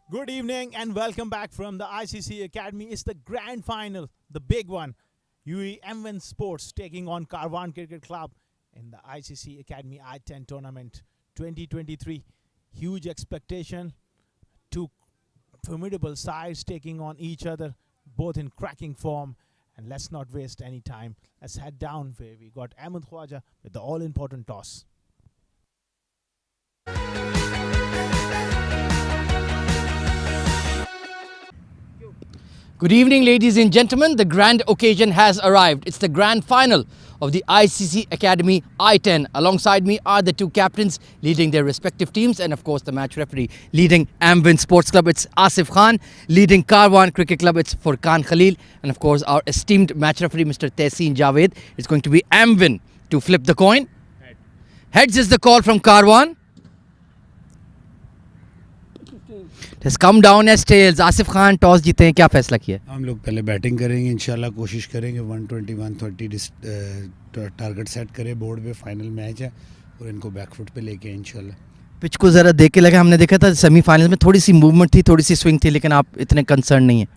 Good evening and welcome back from the ICC Academy. It's the grand final, the big one. UE Amvin Sports taking on Karwan Cricket Club in the ICC Academy i10 tournament 2023. Huge expectation. Two formidable sides taking on each other, both in cracking form. And let's not waste any time. Let's head down where we got Ahmed Khwaja with the all-important toss. Good evening, ladies and gentlemen. The grand occasion has arrived. It's the grand final of the ICC Academy I10. Alongside me are the two captains leading their respective teams, and of course the match referee leading Amvin Sports Club. It's Asif Khan. Leading Karwan Cricket Club, it's Furqan Khalil. And of course our esteemed match referee, Mr. Tehseen Javed. It's going to be Amvin to flip the coin. Heads is the call from Karwan. It has come down as tails. Asif Khan toss जीते हैं, क्या फैसला किया? हम लोग पहले batting करेंगे, इंशाल्लाह कोशिश करेंगे 120 130 टारगेट सेट करें. बोर्ड पे फाइनल मैच है और इनको बैकफुट पे लेके इंशाल्लाह. पिच को ज़रा देख के लगा, हमने देखा था सेमीफाइनल में थोड़ी सी मूवमेंट थी, थोड़ी सी स्विंग थी, लेकिन आप इतने कंसर्न नहीं है.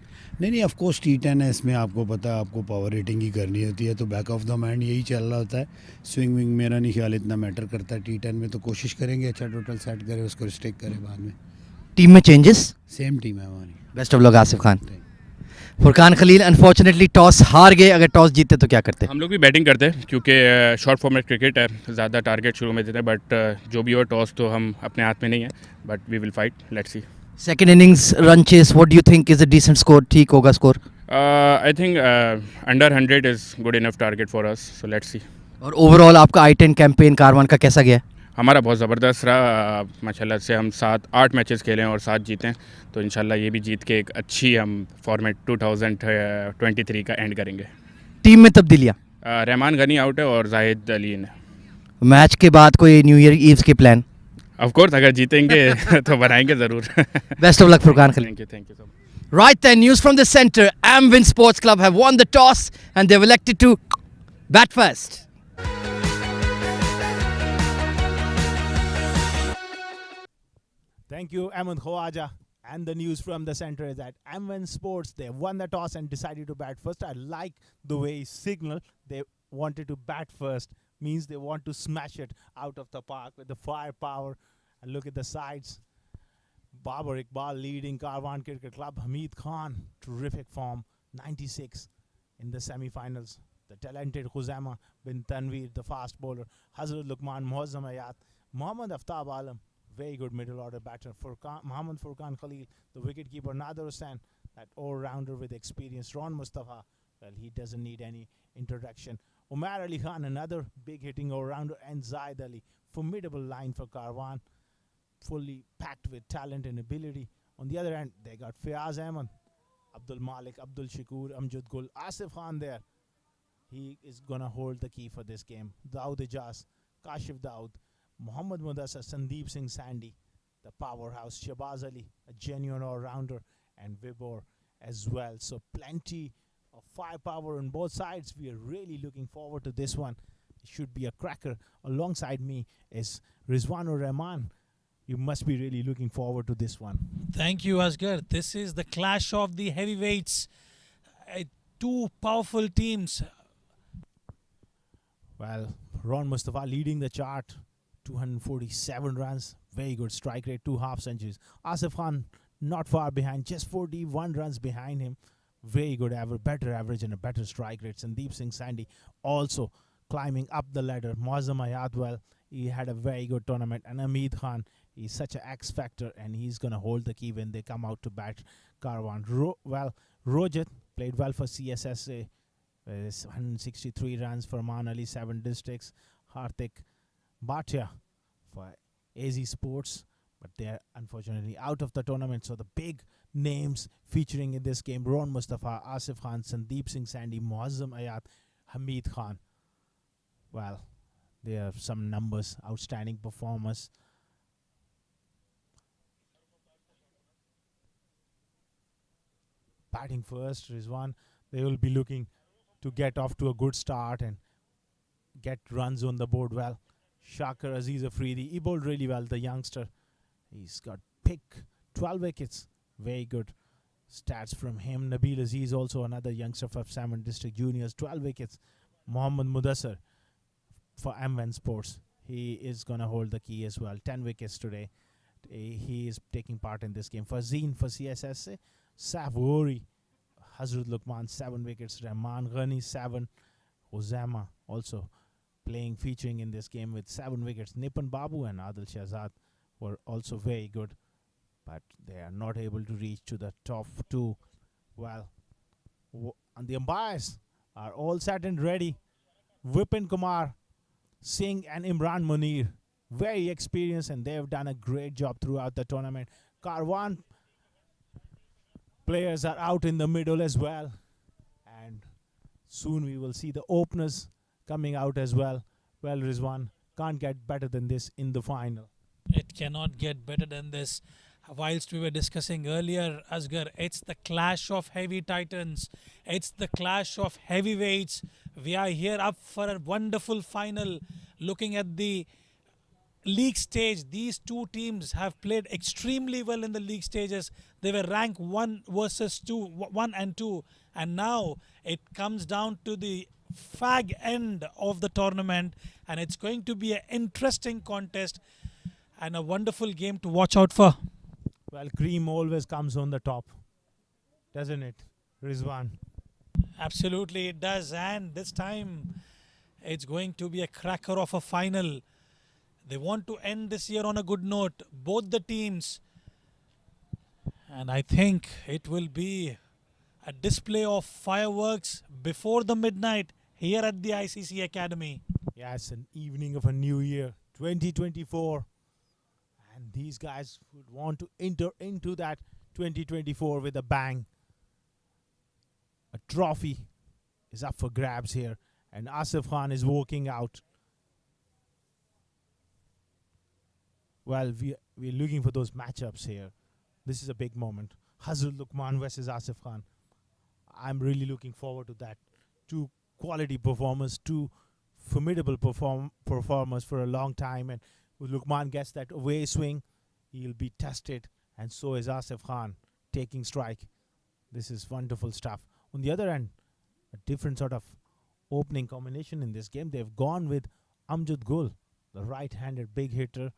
नहीं ऑफ कोर्स T10 है, इसमें आपको पता है आपको पावर रेटिंग ही करनी होती है, तो बैक ऑफ द माइंड यही चल रहा होता है. स्विंग विंग मेरा नहीं ख्याल इतना मैटर करता है T10 में, तो कोशिश करेंगे अच्छा टोटल सेट करें, उसको रिस्ट्रिक्ट करें. बाद में टीम में चेंजेस, सेम टीम है हमारी. Best of luck Asif Khan. Furqan Khalil unfortunately toss हार गए. अगर टॉस जीते तो क्या करते? हम लोग भी बैटिंग करते हैं क्योंकि शॉर्ट फॉर्मेट क्रिकेट है, ज़्यादा टारगेट शुरू में देते हैं, बट जो भी हो टॉस तो हम अपने हाथ में नहीं है, but we will fight. Let's see. Second innings run chase, what do you think is a decent score? ठीक होगा score? I think under 100 is good enough target for us, so let's see. और overall आपका I10 campaign Karwan का कैसा गया? हमारा बहुत ज़बरदस्त रहा. माशाल्लाह से हम 7-8 मैचेस खेले हैं और 7 जीते हैं, तो इंशाल्लाह ये भी जीत के एक अच्छी हम फॉर्मेट 2023 का एंड करेंगे. टीम में तब्दीलियाँ? रहमान गनी आउट है और जाहिद अली ने. मैच के बाद कोई न्यू ईयर ईव्स के प्लान? ऑफ कोर्स अगर जीतेंगे तो बनाएंगे ज़रूर. Best of luck Furqan Khalil. Thank you so much. Right then, news from the center. Amvin Sports Club have won the toss and they've elected to bat first. Thank you, Ahmed Khwaja. And the news from the center is that Amvin Sports, they won the toss and decided to bat first. I like the way he signaled they wanted to bat first. Means they want to smash it out of the park with the firepower. And look at the sides. Babar Iqbal leading Karwan Cricket Club. Hamid Khan, terrific form, 96 in the semi-finals. The talented Khuzaima bin Tanveer, the fast bowler. Hazrat Luqman, Muazzam Ayat, Mohammad Aftab Alam, very good middle order batter. Mohammad Furqan Khalil, the wicketkeeper. Nader Hussain, that all-rounder with experience. Ron Mustafa, well, he doesn't need any introduction. Umar Ali Khan, another big hitting all-rounder. And Zaid Ali, formidable line for Karwan, fully packed with talent and ability. On the other hand, they got Fayaz Ahmed, Abdul Malik, Abdul Shakur, Amjad Gul, Asif Khan there. He is going to hold the key for this game. Dawood Ijaz, Kashif Dawood, Mohammad Mudassar, Sandeep Singh Sandy, the powerhouse, Shabaz Ali, a genuine all-rounder, and Vibor as well. So plenty of firepower on both sides. We are really looking forward to this one. It should be a cracker. Alongside me is Rizwanur Rahman. You must be really looking forward to this one. Thank you, Asghar. This is the clash of the heavyweights. Two powerful teams. Well, Ron Mustafa leading the chart, 247 runs, very good strike rate, 2 half centuries. Asif Khan not far behind, just 41 runs behind him. Very good average, better average and a better strike rate. Sandeep Singh Sandy also climbing up the ladder. Muazzam Ayat, well, he had a very good tournament. And Hamid Khan, he's such an X factor and he's going to hold the key when they come out to bat Karwan. Rojat played well for CSSA. 163 runs for Man Ali, 7 districts. Hardik Bhatia for AZ Sports, but they're unfortunately out of the tournament. So the big names featuring in this game: Ron Mustafa, Asif Khan, Sandeep Singh Sandy, Muazzam Ayat, Hamid Khan. Well, there are some numbers, outstanding performers. Batting first, Rizwan, they will be looking to get off to a good start and get runs on the board well. Shakir Aziz Afridi, he bowled really well, the youngster. He's got pick 12 wickets Very good stats from him. Nabil Aziz, also another youngster from 7 District Juniors, 12 wickets. Mohammad Mudassar for Amvin Sports. He is going to hold the key as well. 10 wickets today. He is taking part in this game. Fazeen for CSS. Savoori, Hazrat Luqman, 7 wickets. Rahman Ghani, 7. Osama also featuring in this game with 7 wickets. Nipan Babu and Adil Shahzad were also very good, but they are not able to reach to the top 2. Well, and the umpires are all set and ready. Vipin Kumar, Singh and Imran Munir, very experienced, and they have done a great job throughout the tournament. Karwan players are out in the middle as well, and soon we will see the openers coming out as well. Well, Rizwan, can't get better than this in the final. It cannot get better than this. Whilst we were discussing earlier, Asghar, it's the clash of heavy titans. It's the clash of heavyweights. We are here up for a wonderful final. Looking at the league stage, these two teams have played extremely well in the league stages. They were ranked 1 versus 2, 1 and 2. And now it comes down to the fag end of the tournament. And it's going to be an interesting contest and a wonderful game to watch out for. Well, cream always comes on the top, doesn't it, Rizwan? Absolutely it does, and this time it's going to be a cracker of a final. They want to end this year on a good note, both the teams, and I think it will be a display of fireworks before the midnight here at the ICC Academy. Yes, an evening of a new year, 2024. And these guys would want to enter into that 2024 with a bang. A trophy is up for grabs here, and Asif Khan is walking out. Well, we're looking for those matchups here. This is a big moment. Hazrat Luqman versus Asif Khan. I'm really looking forward to that. 2 quality performers, 2 formidable performers for a long time, and Luqman gets that away swing, he'll be tested, and so is Asif Khan taking strike. This is wonderful stuff. On the other end, a different sort of opening combination in this game. They've gone with Amjad Gul, the right-handed big hitter.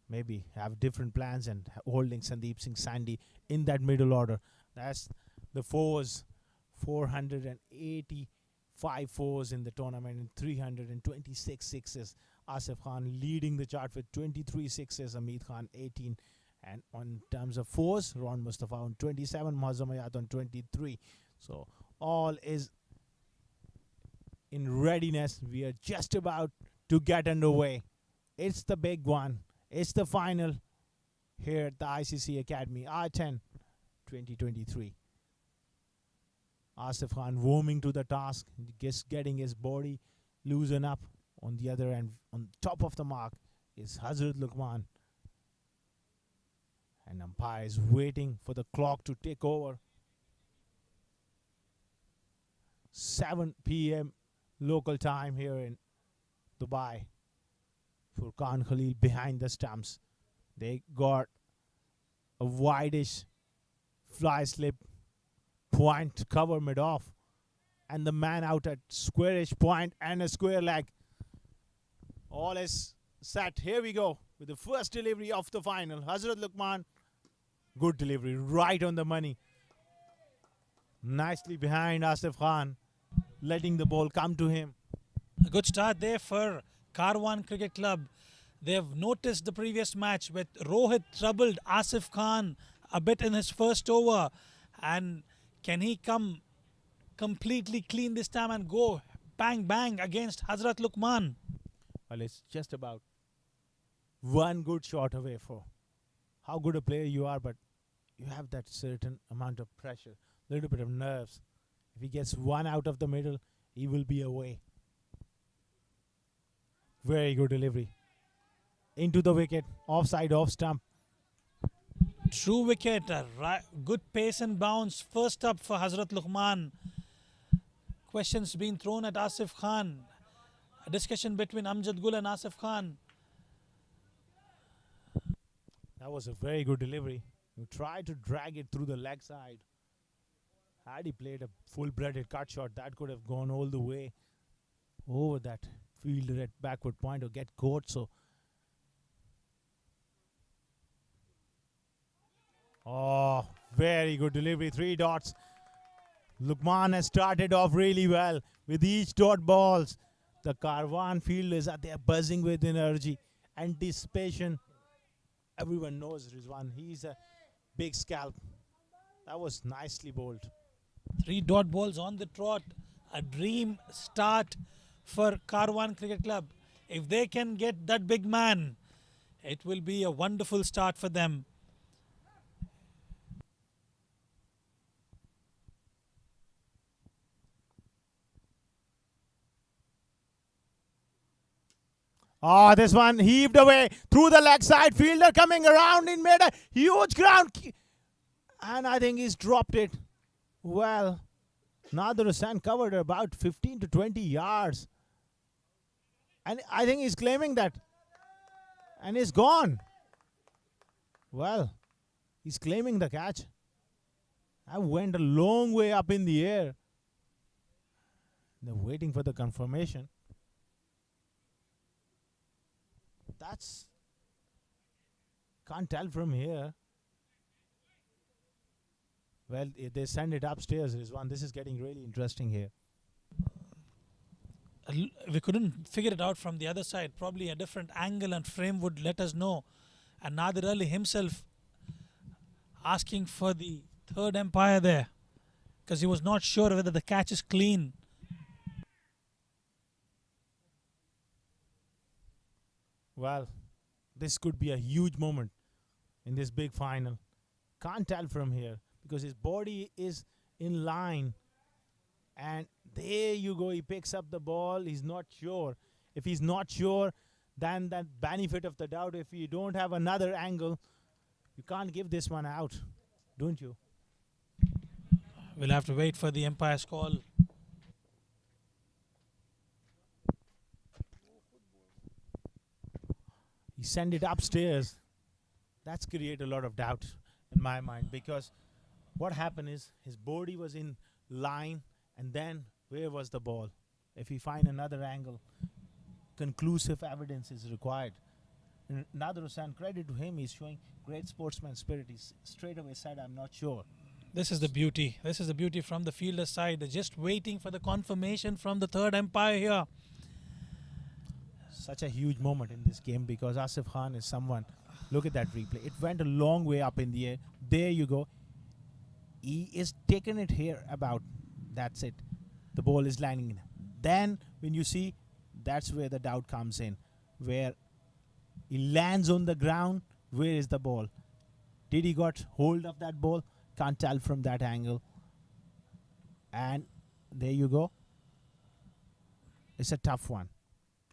Maybe have different plans and holding Sandeep Singh Sandhi in that middle order. That's the fours, 485 fours in the tournament and 326 sixes. Asif Khan leading the chart with 23 sixes, Amit Khan 18. And on terms of fours, Ron Mustafa on 27, Muazzam Ayat on 23. So all is in readiness. We are just about to get underway. It's the big one. It's the final here at the ICC Academy, I10 2023. Asif Khan warming to the task, just getting his body loosened up. On the other end, on top of the mark, is Hazrat Luqman. And umpire is waiting for the clock to take over. 7 p.m. local time here in Dubai. Furqan Khalil behind the stumps. They got a wideish fly slip point to cover mid-off. And the man out at squarish point and a square leg. All is set. Here we go with the first delivery of the final. Hazrat Luqman, good delivery, right on the money. Nicely behind Asif Khan, letting the ball come to him. A good start there for Karwan Cricket Club. They have noticed the previous match with Rohit troubled Asif Khan a bit in his first over. And can he come completely clean this time and go bang bang against Hazrat Luqman? Well, it's just about one good shot away for how good a player you are, but you have that certain amount of pressure, little bit of nerves. If he gets one out of the middle, he will be away. Very good delivery. Into the wicket, offside, off stump. True wicket, good pace and bounce. First up for Hazrat Luqman. Questions being thrown at Asif Khan. A discussion between Amjad Gul and Asif Khan. That was a very good delivery. You try to drag it through the leg side. Had he played a full-breaded cut shot, that could have gone all the way over that fielder at backward point or get caught. So, oh, very good delivery. 3 dots. Lukman has started off really well with each dot balls. The Karwan fielders are there buzzing with energy, anticipation. Everyone knows Rizwan. He's a big scalp. That was nicely bowled. 3 dot balls on the trot. A dream start for Karwan Cricket Club. If they can get that big man, it will be a wonderful start for them. Oh, this one heaved away through the leg side. Fielder coming around in made a huge ground. And I think he's dropped it. Well, Nadir Hussain covered about 15 to 20 yards. And I think he's claiming that. And he's gone. Well, he's claiming the catch. I went a long way up in the air. They're waiting for the confirmation. That's... can't tell from here. Well, they send it upstairs, Rizwan. This is getting really interesting here. We couldn't figure it out from the other side. Probably a different angle and frame would let us know. And Nadir Ali himself asking for the third umpire there because he was not sure whether the catch is clean. Well, this could be a huge moment in this big final. Can't tell from here because his body is in line. And there you go. He picks up the ball. He's not sure. If he's not sure, then that benefit of the doubt. If you don't have another angle, you can't give this one out, don't you? We'll have to wait for the umpire's call. He sent it upstairs. That's created a lot of doubt in my mind because what happened is his body was in line and then where was the ball? If we find another angle, conclusive evidence is required. And Nadir Hussain, credit to him, he's showing great sportsman spirit. He straight away said, I'm not sure. This is the beauty. This is the beauty from the fielder side. They're just waiting for the confirmation from the third umpire here. Such a huge moment in this game because Asif Khan is someone. Look at that replay. It went a long way up in the air. There you go. He is taking it here about. That's it. The ball is landing in. Then when you see, that's where the doubt comes in. Where he lands on the ground, where is the ball? Did he got hold of that ball? Can't tell from that angle. And there you go. It's a tough one.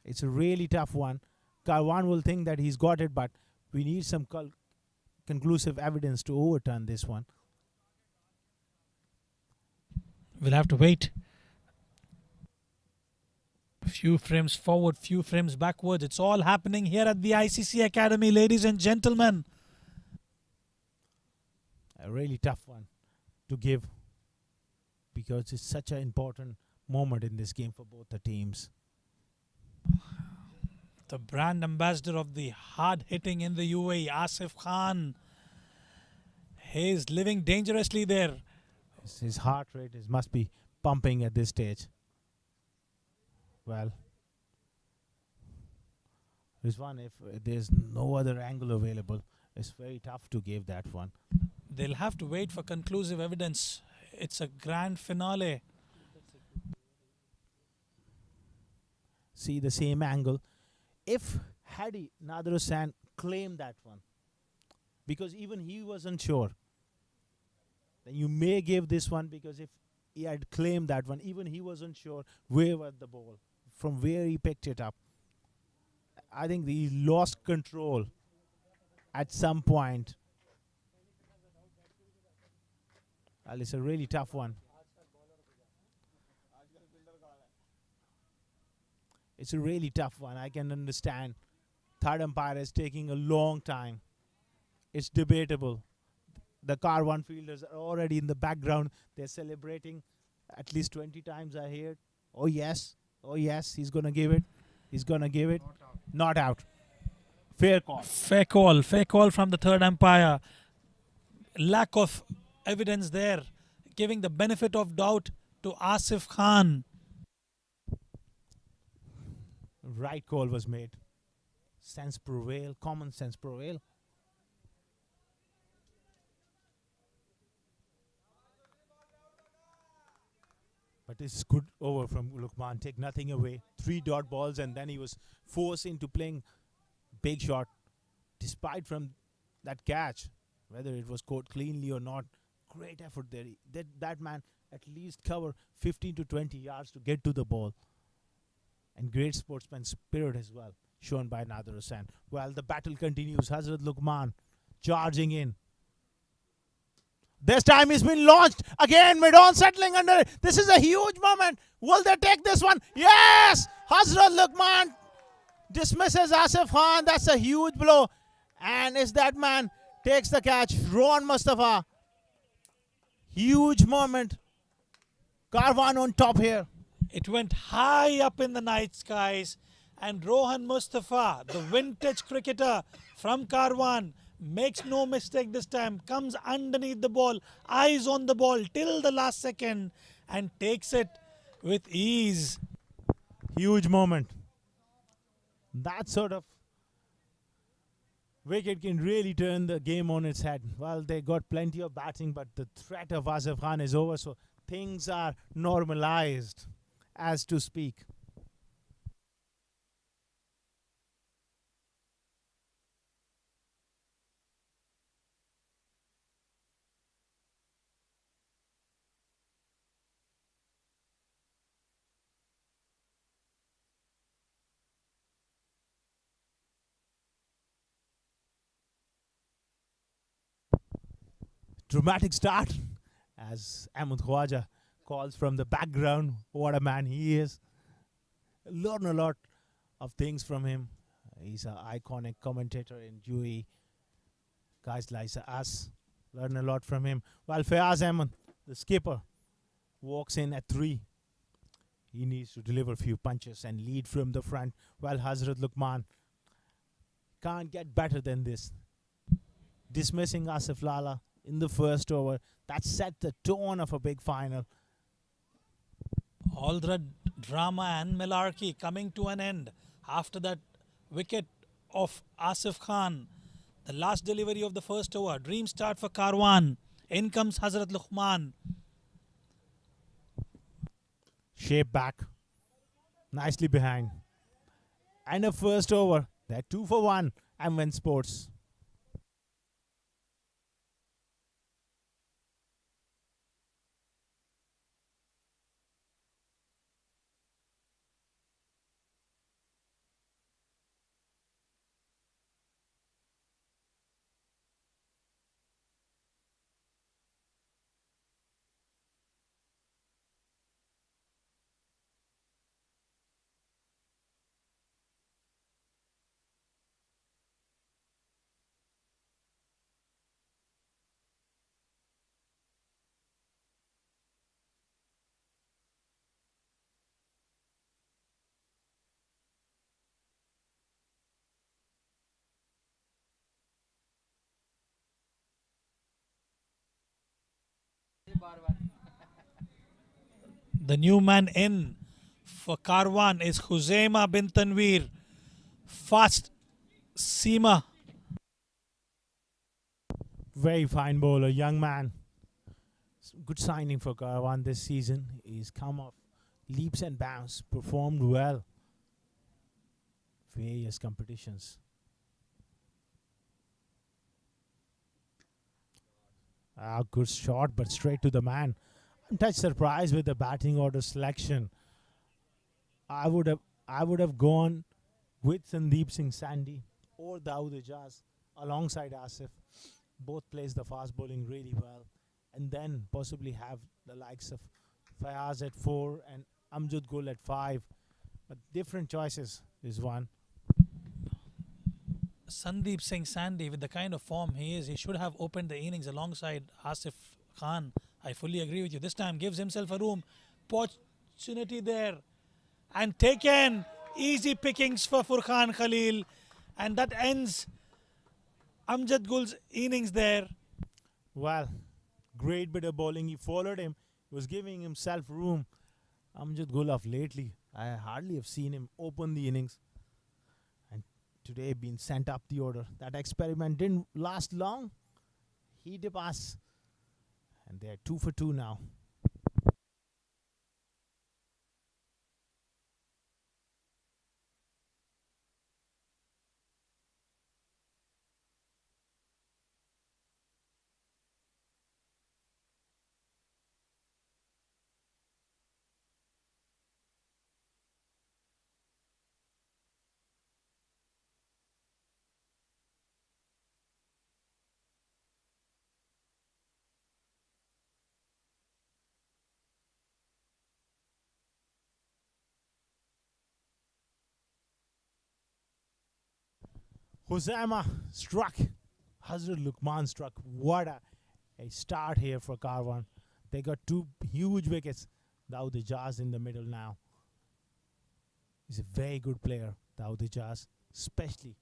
It's a really tough one. Karwan will think that he's got it, but we need some conclusive evidence to overturn this one. We'll have to wait. Few frames forward, few frames backwards. It's all happening here at the ICC Academy, ladies and gentlemen. A really tough one to give because it's such an important moment in this game for both the teams. The brand ambassador of the hard hitting in the UAE, Asif Khan. He's living dangerously there. His heart rate must be pumping at this stage. Well, Rizwan, if there's no other angle available, it's very tough to give that one. They'll have to wait for conclusive evidence. It's a grand finale. See the same angle. If Nadir Hussain claimed that one, because even he wasn't sure, then you may give this one because if he had claimed that one, even he wasn't sure where was the ball, from where he picked it up. I think he lost control at some point. Well, it's a really tough one. It's a really tough one. I can understand. Third umpire is taking a long time. It's debatable. the Karwan fielders are already in the background. They're celebrating at least 20 times I heard. Oh yes, he's gonna give it. He's gonna give it. Not out. Fair call. Fair call. Fair call from the third umpire. Lack of evidence there, giving the benefit of doubt to Asif Khan. Right call was made. Sense prevail. Common sense prevail. But it's good over from Lukman. Take nothing away. 3 dot balls, and then he was forced into playing big shot. Despite from that catch, whether it was caught cleanly or not, great effort there. That man at least cover 15 to 20 yards to get to the ball. And great sportsman spirit as well, shown by Nader Hussain. Well, the battle continues. Hazrat Lukman charging in. This time he's been launched. Again, mid-on settling under it. This is a huge moment. Will they take this one? Yes! Hazrat Lukman dismisses Asif Khan. That's a huge blow. And is that man takes the catch. Rohan Mustafa. Huge moment. Karwan on top here. It went high up in the night skies, and Rohan Mustafa, the vintage cricketer from Karwan, makes no mistake this time, comes underneath the ball, eyes on the ball till the last second, and takes it with ease. Huge moment. That sort of wicket can really turn the game on its head. Well, they got plenty of batting, but the threat of Asif Khan is over, so things are normalized, as to speak. Dramatic start as Ahmed Khwaja calls from the background. What a man he is. Learn a lot of things from him. He's an iconic commentator in UAE. Guys like us learn a lot from him. While Fayaz Ahmed, the skipper, walks in at 3. He needs to deliver a few punches and lead from the front. While Hazrat Lukman can't get better than this. Dismissing Asif Lala in the first over. That set the tone of a big final. All the drama and malarkey coming to an end after that wicket of Asif Khan. The last delivery of the first over. Dream start for Karwan. In comes Hazrat Luqman. Shape back. Nicely behind. And a first over. They're 2 for 1. Amvin Sports. The new man in for Karwan is Huzaima bin Tanveer. Fast seamer. Very fine bowler, young man. Good signing for Karwan this season. He's come off leaps and bounds, performed well. Various competitions. Good shot, but straight to the man. I'm touch surprised with the batting order selection. I would have gone with Sandeep Singh Sandy or Dawood Ijaz alongside Asif. Both plays the fast bowling really well, and then possibly have the likes of Fayaz at 4 and Amjad Gul at 5. But different choices is one. Sandeep Singh Sandy, with the kind of form he is, he should have opened the innings alongside Asif Khan. I fully agree with you. This time gives himself a room. Opportunity there. And taken. Easy pickings for Furqan Khalil. And that ends Amjad Gul's innings there. Well, great bit of bowling. He followed him. He was giving himself room. Amjad Gul of lately, I hardly have seen him open the innings. And today been sent up the order. That experiment didn't last long. He did pass. And they're 2 for 2 now. Husama struck. Hazrat Lukman struck. What a start here for Karwan. They got 2 huge wickets. Dawood Ijaz in the middle now. He's a very good player, Dawood Ijaz. Especially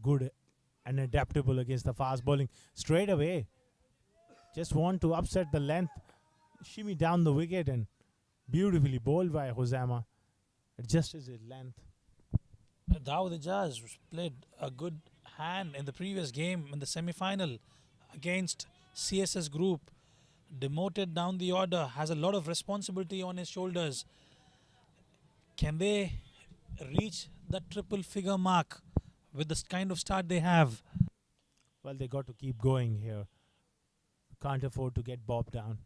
good and adaptable against the fast bowling. Straight away. Just want to upset the length. Shimmy down the wicket and beautifully bowled by Husama. Adjusts his length. Dawood Ijaz played a good hand in the previous game in the semi-final against CSS Group. Demoted down the order, has a lot of responsibility on his shoulders. Can they reach the triple figure mark with the kind of start they have? Well, they got to keep going here. Can't afford to get bobbed down.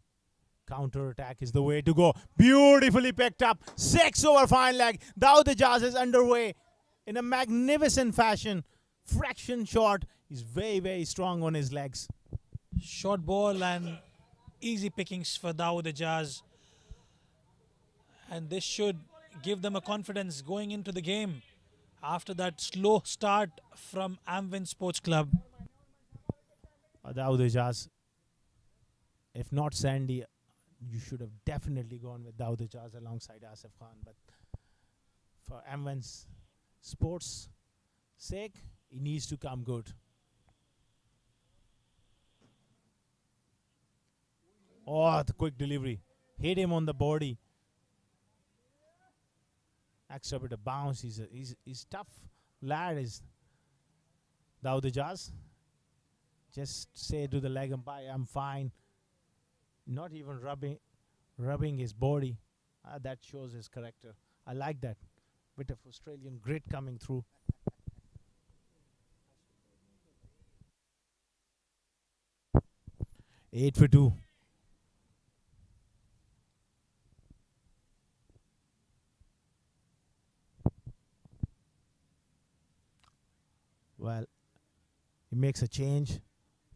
Counter attack is the way to go. Beautifully picked up. 6 over fine leg. Dawood Ijaz is underway in a magnificent fashion. Fraction short. He's very, very strong on his legs. Short ball and easy pickings for Dawood Ijaz. And this should give them a confidence going into the game after that slow start from Amvin Sports Club. Dawood Ijaz, if not Sandy, you should have definitely gone with Dawood Ijaz alongside Asif Khan. But for Amvin's sports sake, he needs to come good. Oh, the quick delivery. Hit him on the body. Extra bit of bounce. He's tough lad is Dawood Ijaz. Just say to the leg umpire, I'm fine. Not even rubbing his body. That shows his character. I like that. Bit of Australian grit coming through. Eight for 2. Well, he makes a change.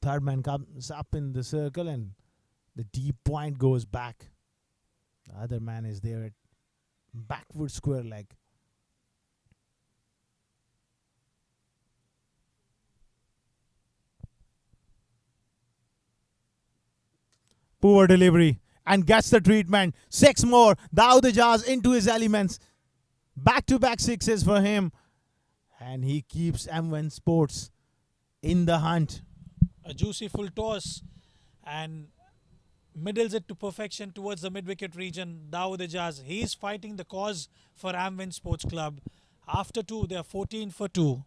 Third man comes up in the circle and the deep point goes back. The other man is there at backward square leg. Poor delivery and gets the treatment. 6 more. Dawood Ijaz into his elements. Back-to-back sixes for him. And he keeps Amvin Sports in the hunt. A juicy full toss and middles it to perfection towards the mid-wicket region. Dawood Ijaz, he's fighting the cause for Amvin Sports Club. After 2, they are 14 for 2.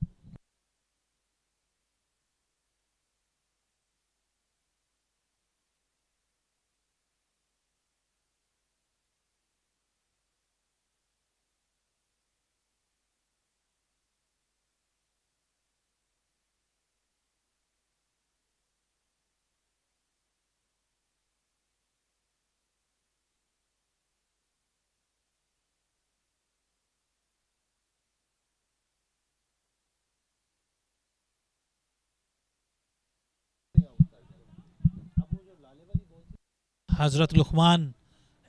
Hazrat Luqman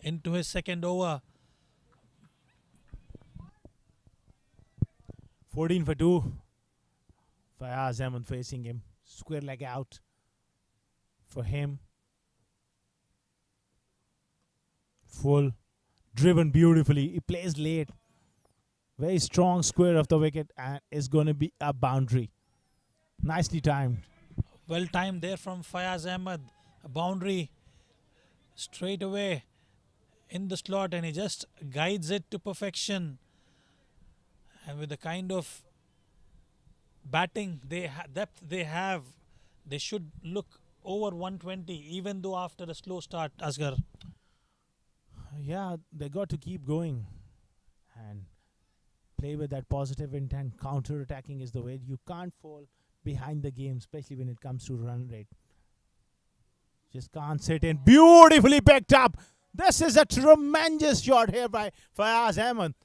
into his second over. 14 for 2. Fayaz Ahmed facing him. Square leg out for him. Full. Driven beautifully. He plays late. Very strong square of the wicket and is going to be a boundary. Nicely timed. Well timed there from Fayaz Ahmed. A boundary straight away in the slot, and he just guides it to perfection. And with the kind of batting depth they have, they should look over 120, even though after a slow start, Asghar. Yeah, they got to keep going and play with that positive intent. Counter attacking is the way. You can't fall behind the game, especially when it comes to run rate. Just can't sit in. Beautifully picked up. This is a tremendous shot here by Fayaz Ahmed.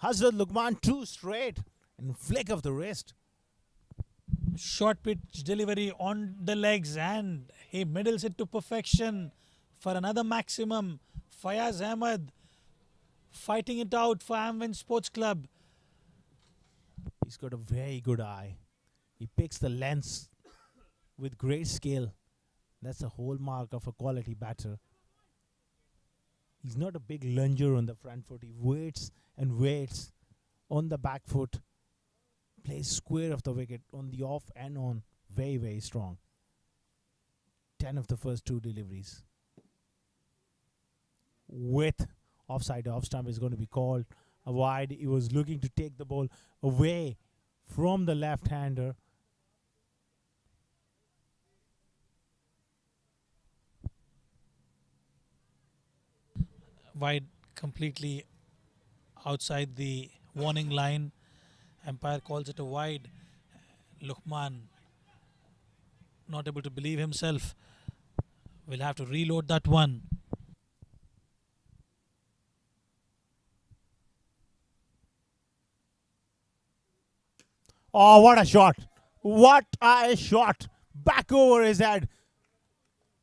Hazrat Luqman 2 straight and flick of the wrist. Short pitch delivery on the legs, and he middles it to perfection for another maximum. Fayaz Ahmed fighting it out for Amvin Sports Club. He's got a very good eye. He picks the lengths with great skill. That's the hallmark of a quality batter. He's not a big lunger on the front foot. He waits and waits on the back foot. Plays square of the wicket on the off and on. Very, very strong. 10 of the first 2 deliveries. With offside, off stump is going to be called a wide. He was looking to take the ball away from the left-hander. Wide, completely outside the warning line. Umpire calls it a wide. Luqman not able to believe himself. Will have to reload that one. Oh, what a shot. What a shot. Back over his head.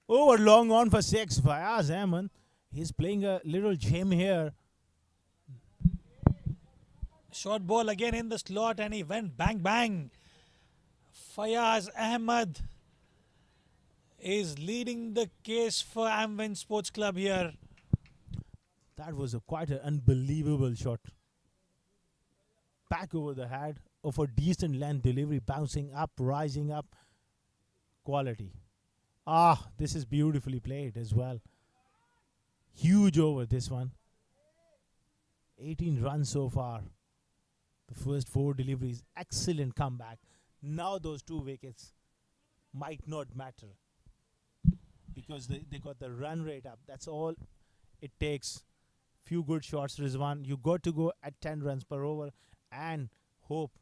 Over long on for 6. Fayaz Ahmed. He's playing a little gem here. Short ball again in the slot, and he went bang bang. Fayaz Ahmed is leading the case for Amvin Sports Club here. That was quite an unbelievable shot. Back over the head of a decent length delivery, bouncing up, rising up. Quality. Ah, this is beautifully played as well. Huge over this one. 18 runs so far. The first 4 deliveries, excellent comeback. Now those 2 wickets might not matter because they got the run rate up. That's all it takes. Few good shots, Rizwan. You got to go at 10 runs per over and hope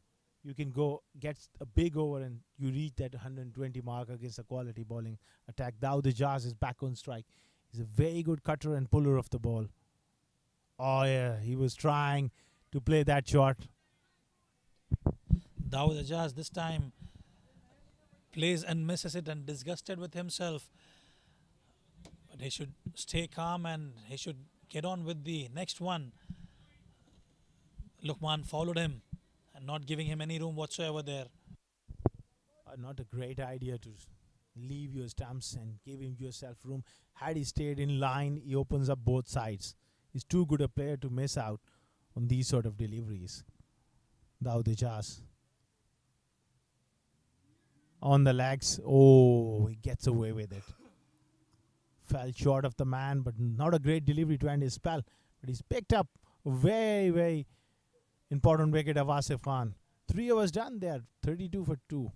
you can go get a big over and you reach that 120 mark against a quality bowling attack. Dawood Ijaz is back on strike. He's a very good cutter and puller of the ball. Oh yeah, he was trying to play that shot. Dawood Ijaz this time plays and misses it, and disgusted with himself. But he should stay calm and he should get on with the next one. Luqman followed him and not giving him any room whatsoever there. Not a great idea to leave your stumps and give him yourself room. Had he stayed in line, he opens up both sides. He's too good a player to miss out on these sort of deliveries. Dawood Ijaz. On the legs. Oh, he gets away with it. Fell short of the man, but not a great delivery to end his spell. But he's picked up a very, very important wicket of Asif Khan. 3 overs done there. 32 for 2.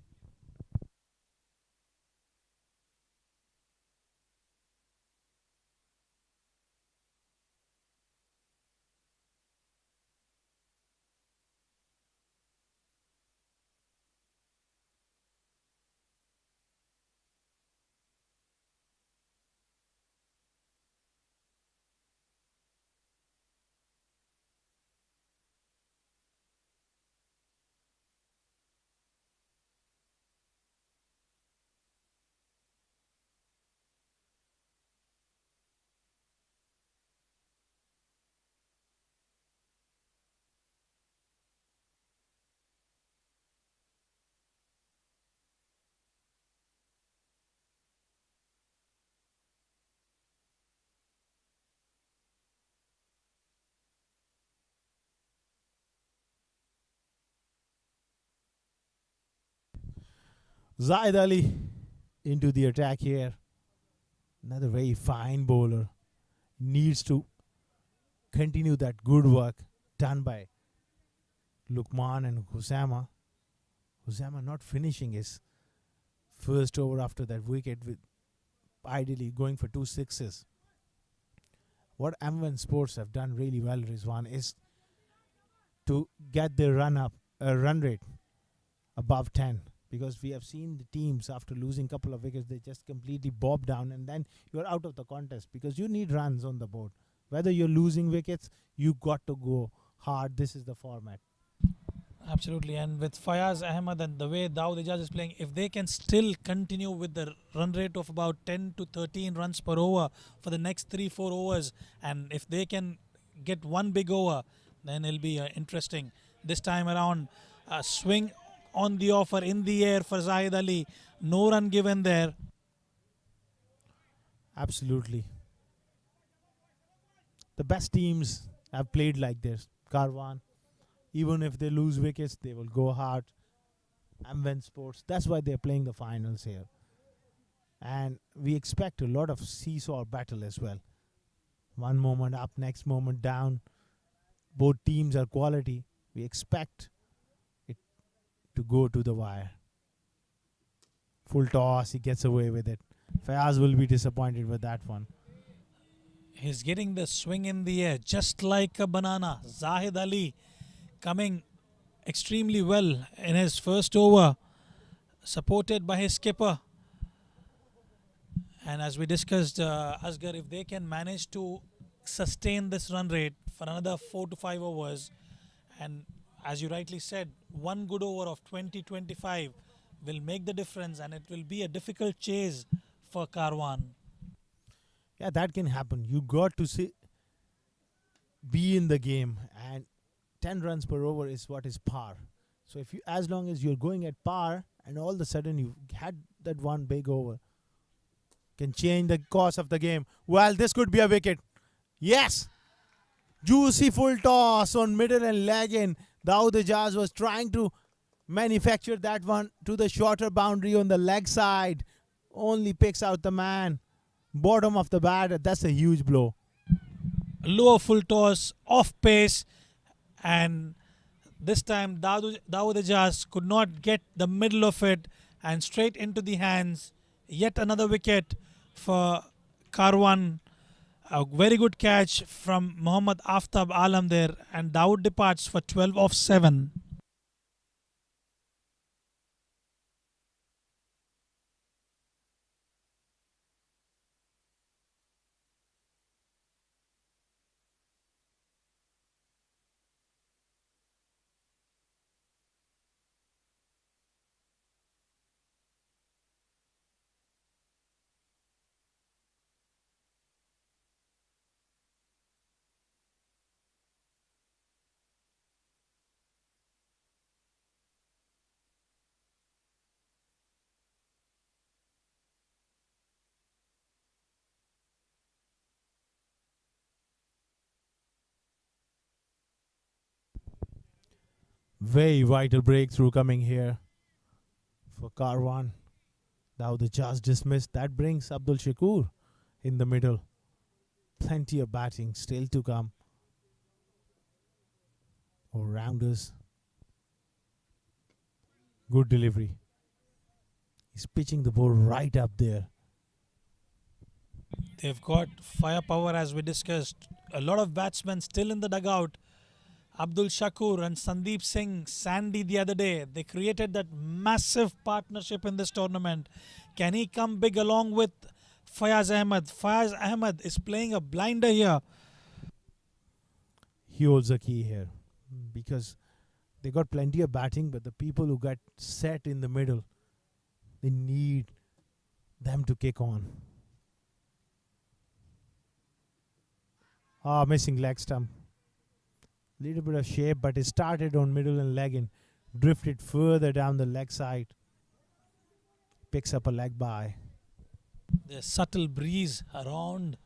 Zaid Ali into the attack here. Another very fine bowler. Needs to continue that good work done by Lukman and Husama. Husama not finishing his first over after that wicket, with ideally going for 2 sixes. What Amvin Sports have done really well, Rizwan, is to get their run rate above 10, because we have seen the teams after losing couple of wickets, they just completely bob down and then you're out of the contest, because you need runs on the board. Whether you're losing wickets, you got to go hard. This is the format. Absolutely, and with Fayaz Ahmed and the way Dawood Ijaz is playing, if they can still continue with the run rate of about 10 to 13 runs per over for the next 3-4 overs, and if they can get one big over, then it'll be interesting. This time around, swing on the offer in the air for Zahid Ali. No run given there. Absolutely. The best teams have played like this. Karwan, even if they lose wickets, they will go hard. Amvin Sports, that's why they're playing the finals here. And we expect a lot of seesaw battle as well. One moment up, next moment down. Both teams are quality. We expect it to go to the wire. Full toss, he gets away with it. Fayaz will be disappointed with that one. He's getting the swing in the air just like a banana. Zahid Ali coming extremely well in his first over, supported by his skipper. And as we discussed, Asghar, if they can manage to sustain this run rate for another 4 to 5 overs, and as you rightly said, one good over of 20-25 will make the difference, and it will be a difficult chase for Karwan. Yeah, that can happen. You got to be in the game, and 10 runs per over is what is par. So if you, as long as you're going at par, and all of a sudden you had that one big over, can change the course of the game. Well, this could be a wicket. Yes, juicy full toss on middle and leg in. Dawood Ijaz was trying to manufacture that one to the shorter boundary on the leg side. Only picks out the man. Bottom of the bat, that's a huge blow. Lower full toss, off pace, and this time Dawood Ijaz could not get the middle of it, and straight into the hands. Yet another wicket for Karwan. A very good catch from Mohammad Aftab Alam there, and Dawood departs for 12 off 7. Very vital breakthrough coming here for Karwan. Dawood Ijaz dismissed. That brings Abdul Shakur in the middle. Plenty of batting still to come. All rounders. Good delivery. He's pitching the ball right up there. They've got firepower, as we discussed. A lot of batsmen still in the dugout. Abdul Shakur and Sandeep Singh Sandy the other day, they created that massive partnership in this tournament. Can he come big along with Fayaz Ahmed? Fayaz Ahmed is playing a blinder here. He holds a key here because they got plenty of batting, but the people who got set in the middle, they need them to kick on. Missing leg stump. Little bit of shape, but it started on middle and leg and drifted further down the leg side. Picks up a leg by. The subtle breeze around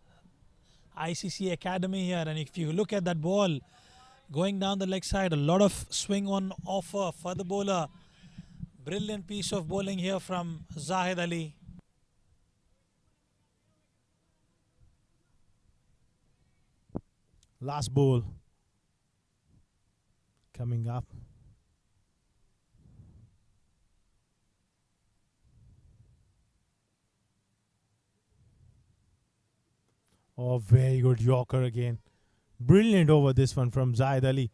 ICC Academy here, and if you look at that ball going down the leg side, a lot of swing on offer for the bowler. Brilliant piece of bowling here from Zahid Ali. Last ball coming up. Oh, very good Yorker again. Brilliant over this one from Zahid Ali.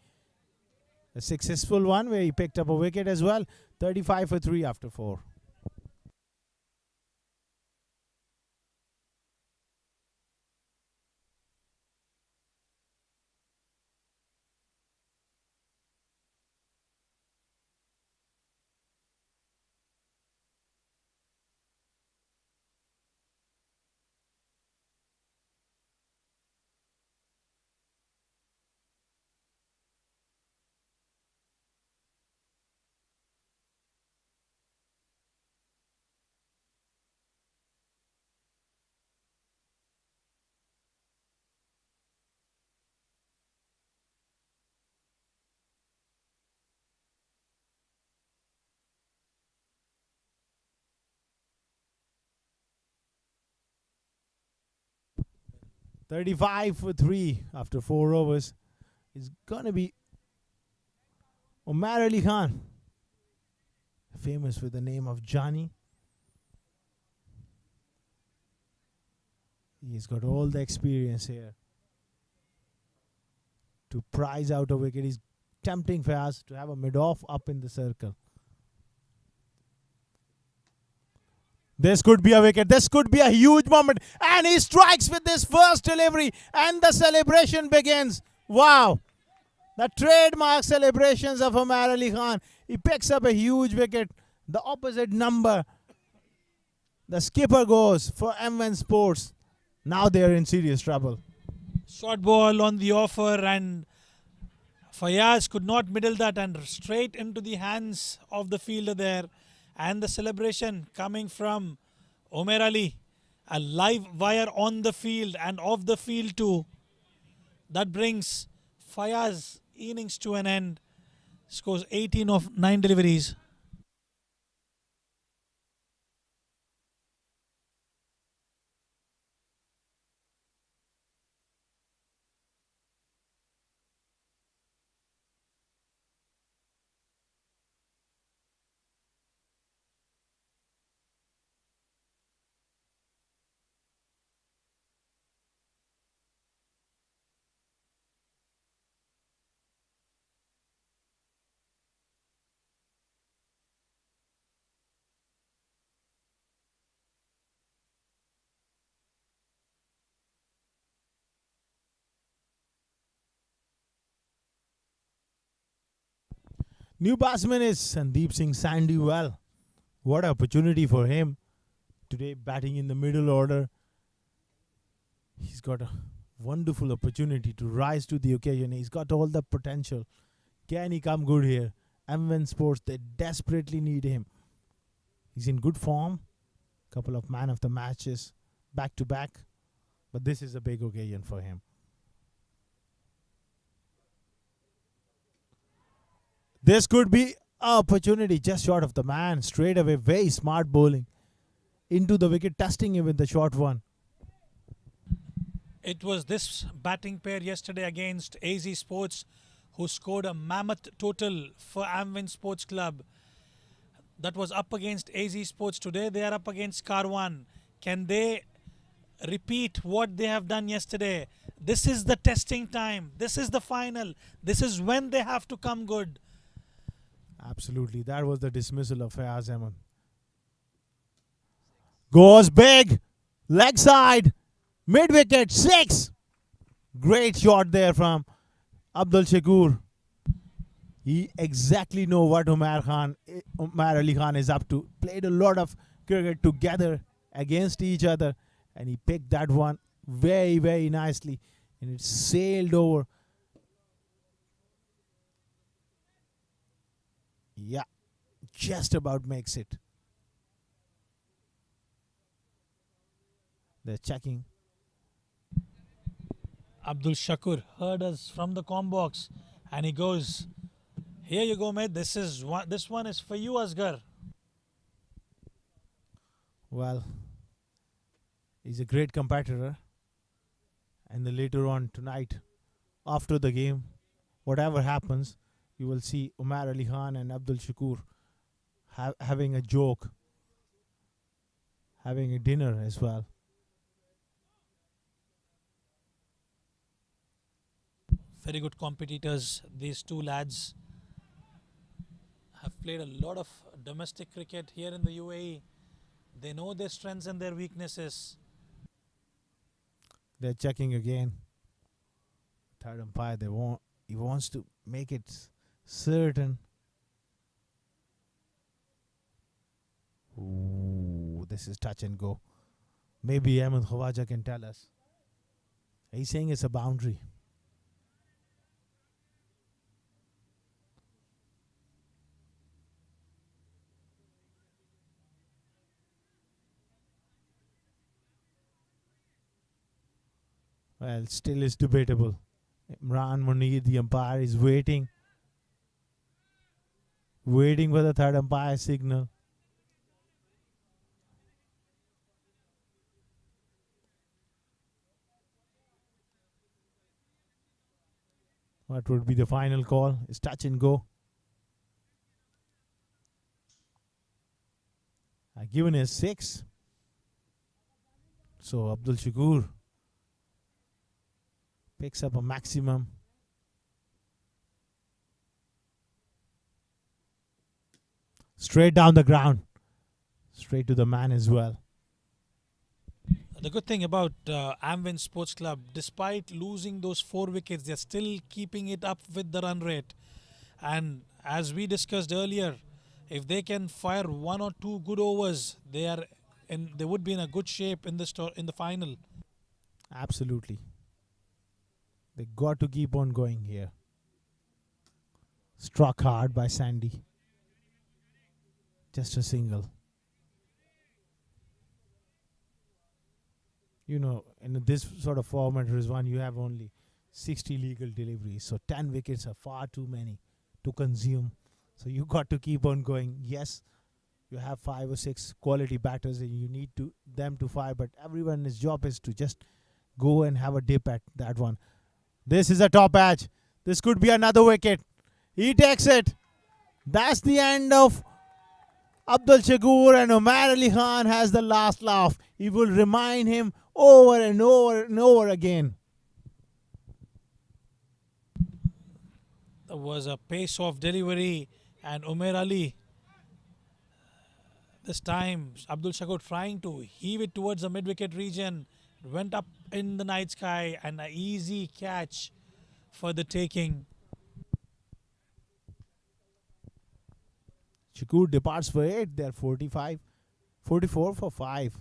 A successful one where he picked up a wicket as well. 35 for 3 after 4. $35 for 3 after 4 overs. It's going to be Umar Ali Khan, famous with the name of Johnny. He's got all the experience here to prize out a wicket. He's tempting Fayaz to have a mid-off up in the circle. This could be a wicket. This could be a huge moment. And he strikes with this first delivery. And the celebration begins. Wow. The trademark celebrations of Umar Ali Khan. He picks up a huge wicket. The opposite number. The skipper goes for Amvin Sports. Now they are in serious trouble. Short ball on the offer, and Fayaz could not middle that, and straight into the hands of the fielder there. And the celebration coming from Umar Ali. A live wire on the field and off the field too. That brings Fayaz innings to an end. Scores 18 of 9 deliveries. New batsman is Sandeep Singh Sandywell. What an opportunity for him today, batting in the middle order. He's got a wonderful opportunity to rise to the occasion. He's got all the potential. Can he come good here? Amvin Sports, they desperately need him. He's in good form. Couple of man of the matches back to back. But this is a big occasion for him. This could be an opportunity just short of the man. Straight away, very smart bowling. Into the wicket, testing him with the short one. It was this batting pair yesterday against AZ Sports who scored a mammoth total for Amvin Sports Club. That was up against AZ Sports. Today they are up against Karwan. Can they repeat what they have done yesterday? This is the testing time. This is the final. This is when they have to come good. Absolutely. That was the dismissal of Fayaz Ahmed. Goes big. Leg side. Mid-wicket. 6. Great shot there from Abdul Shakur. He exactly know what Umar Ali Khan is up to. Played a lot of cricket together against each other. And he picked that one very, very nicely. And it sailed over. Yeah, just about makes it. They're checking. Abdul Shakur heard us from the comm box, and he goes, "Here you go, mate. This one is for you, Asghar." Well, he's a great competitor. And then later on tonight, after the game, whatever happens, you will see Umar Ali Khan and Abdul Shakur having a joke, having a dinner as well. Very good competitors. These two lads have played a lot of domestic cricket here in the UAE. They know their strengths and their weaknesses. They're checking again. Third umpire, he wants to make it certain. Ooh, this is touch and go. Maybe Ahmed Khawaja can tell us. He's saying it's a boundary. Well, still is debatable. Imran Munir, the umpire, is waiting for the third umpire signal. What would be the final call? It's touch and go. Given is 6. So Abdul Shakur picks up a maximum. Straight down the ground. Straight to the man as well. The good thing about Amvin Sports Club, despite losing those 4 wickets, they're still keeping it up with the run rate. And as we discussed earlier, if they can fire 1 or 2 good overs, they would be in a good shape in the final. Absolutely. They got to keep on going here. Struck hard by Sandy. Just a single. You know, in this sort of format, Rizwan, you have only 60 legal deliveries. So 10 wickets are far too many to consume. So you got to keep on going. Yes, you have 5 or 6 quality batters and you need them to fire. But everyone's job is to just go and have a dip at that one. This is a top edge. This could be another wicket. He takes it. That's the end of Abdul Shakur, and Umar Ali Khan has the last laugh. He will remind him over and over and over again. There was a pace-off delivery, and Umar Ali, this time Abdul Shakur trying to heave it towards the mid-wicket region, went up in the night sky, and an easy catch for the taking. Shakur departs for 8. They're 44 for 5.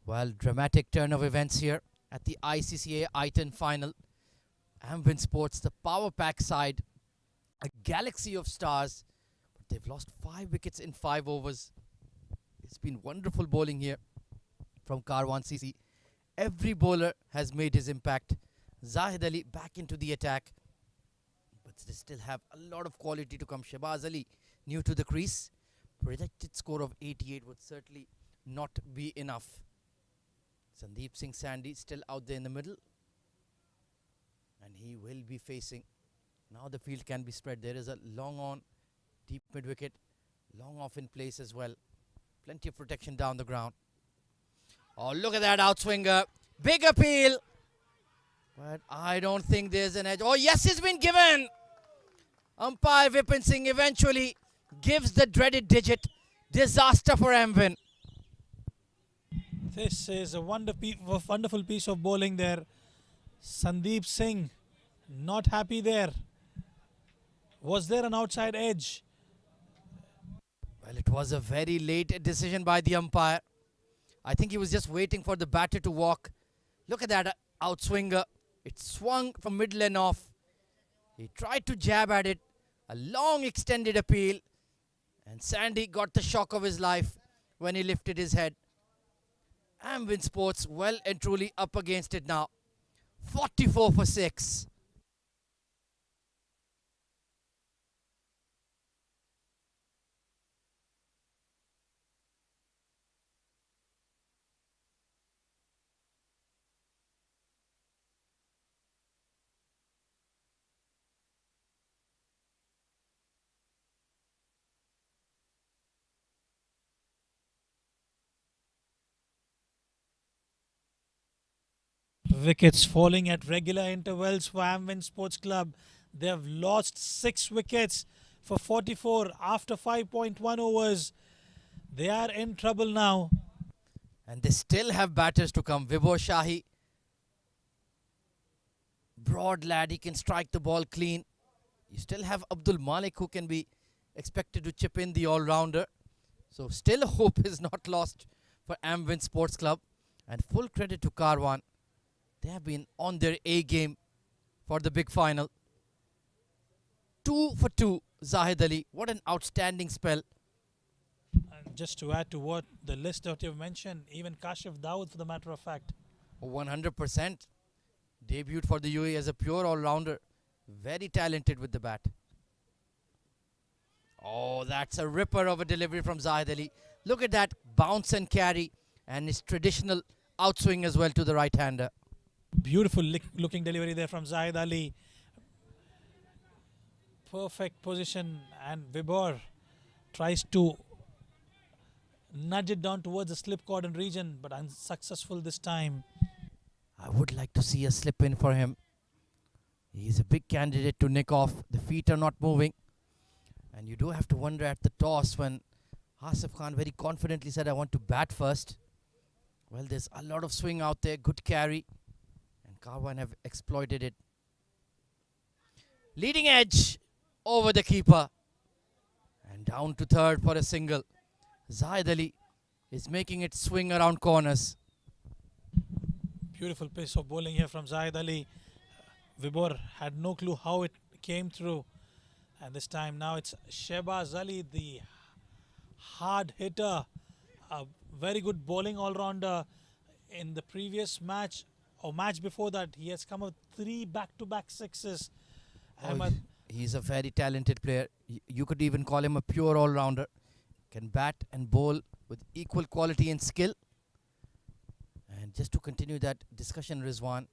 Well, dramatic turn of events here at the ICC i10 final. Amvin Sports, the power pack side, a galaxy of stars, but they've lost 5 wickets in 5 overs. It's been wonderful bowling here from Karwan CC. Every bowler has made his impact. Zahid Ali back into the attack, but they still have a lot of quality to come. Shahbaz Ali new to the crease. Projected score of 88 would certainly not be enough. Sandeep Singh Sandy still out there in the middle, and he will be facing. Now the field can be spread. There is a long on, deep mid wicket, long off in place as well. Plenty of protection down the ground. Oh, look at that outswinger. Big appeal. But I don't think there's an edge. Oh, yes, it's been given. Umpire Vipin Singh eventually gives the dreaded digit. Disaster for Amvin. This is a wonderful piece of bowling there. Sandeep Singh not happy there. Was there an outside edge? Well, it was a very late decision by the umpire. I think he was just waiting for the batter to walk. Look at that outswinger. It swung from middle and off. He tried to jab at it. A long extended appeal. And Sandy got the shock of his life when he lifted his head. Amvin Sports well and truly up against it now. 44 for 6. Wickets falling at regular intervals for Amvin Sports Club. They have lost 6 wickets for 44 after 5.1 overs. They are in trouble now. And they still have batters to come. Vibhor Shahi. Broad lad, he can strike the ball clean. You still have Abdul Malik who can be expected to chip in the all-rounder. So still hope is not lost for Amvin Sports Club. And full credit to Karwan. They have been on their A game for the big final. 2 for 2, Zahid Ali. What an outstanding spell. And just to add to what the list that you've mentioned, even Kashif Dawood for the matter of fact. 100%. Debuted for the UAE as a pure all-rounder. Very talented with the bat. Oh, that's a ripper of a delivery from Zahid Ali. Look at that bounce and carry. And his traditional outswing as well to the right-hander. Beautiful looking delivery there from Zahid Ali. Perfect position, and Vibhor tries to nudge it down towards the slip cordon region, but unsuccessful this time. I would like to see a slip in for him. He's a big candidate to nick off. The feet are not moving. And you do have to wonder at the toss when Asif Khan very confidently said, I want to bat first. Well, there's a lot of swing out there, good carry. Karwan have exploited it. Leading edge over the keeper. And down to third for a single. Zahid Ali is making it swing around corners. Beautiful piece of bowling here from Zahid Ali. Vibhor had no clue how it came through. And this time now it's Shehbaz Ali, the hard hitter. A very good bowling all-rounder. In the previous match, or match before that, he has come with 3 back-to-back sixes. He's a very talented player. You could even call him a pure all-rounder. Can bat and bowl with equal quality and skill. And just to continue that discussion, Rizwan,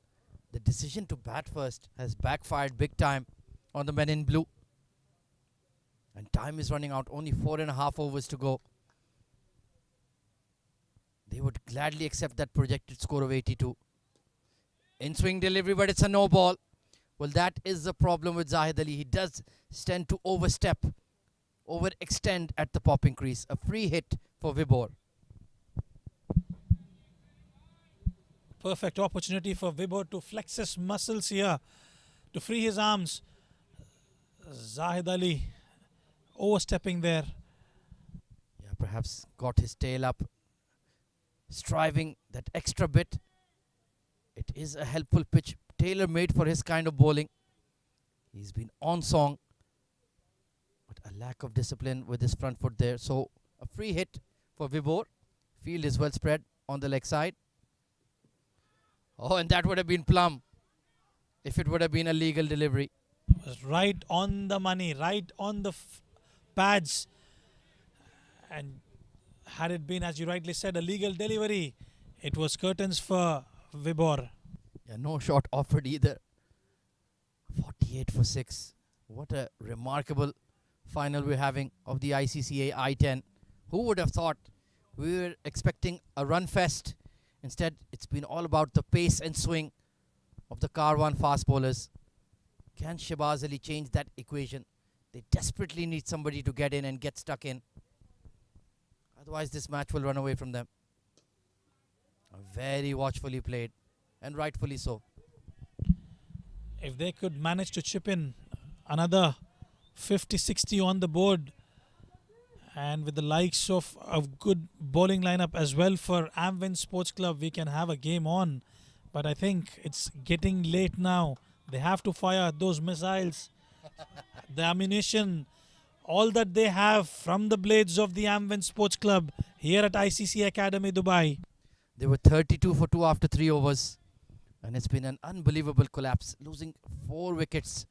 the decision to bat first has backfired big time on the men in blue. And time is running out. Only 4.5 overs to go. They would gladly accept that projected score of 82. In swing delivery, but it's a no ball. Well, that is the problem with Zahid Ali. He does tend to overstep, overextend at the popping crease. A free hit for Vibhor. Perfect opportunity for Vibhor to flex his muscles here, to free his arms. Zahid Ali overstepping there. Yeah, perhaps got his tail up, striving that extra bit. It is a helpful pitch, tailor-made for his kind of bowling. He's been on song, but a lack of discipline with his front foot there. So a free hit for Vibhor. Field is well spread on the leg side. Oh, and that would have been plumb if it would have been a legal delivery. It was right on the money, right on the pads. And had it been, as you rightly said, a legal delivery, it was curtains for Vibhor. Yeah, no shot offered either. 48 for 6. What a remarkable final we're having of the ICC i10. Who would have thought? We were expecting a run fest. Instead, it's been all about the pace and swing of the Karwan fast bowlers. Can Shehbaz Ali change that equation? They desperately need somebody to get in and get stuck in. Otherwise, this match will run away from them. Very watchfully played, and rightfully so. If they could manage to chip in another 50-60 on the board, and with the likes of a good bowling lineup as well for Amvin Sports Club, we can have a game on. But I think it's getting late now. They have to fire those missiles, the ammunition, all that they have from the blades of the Amvin Sports Club here at ICC Academy, Dubai. They were 32 for 2 after 3 overs. And it's been an unbelievable collapse, losing 4 wickets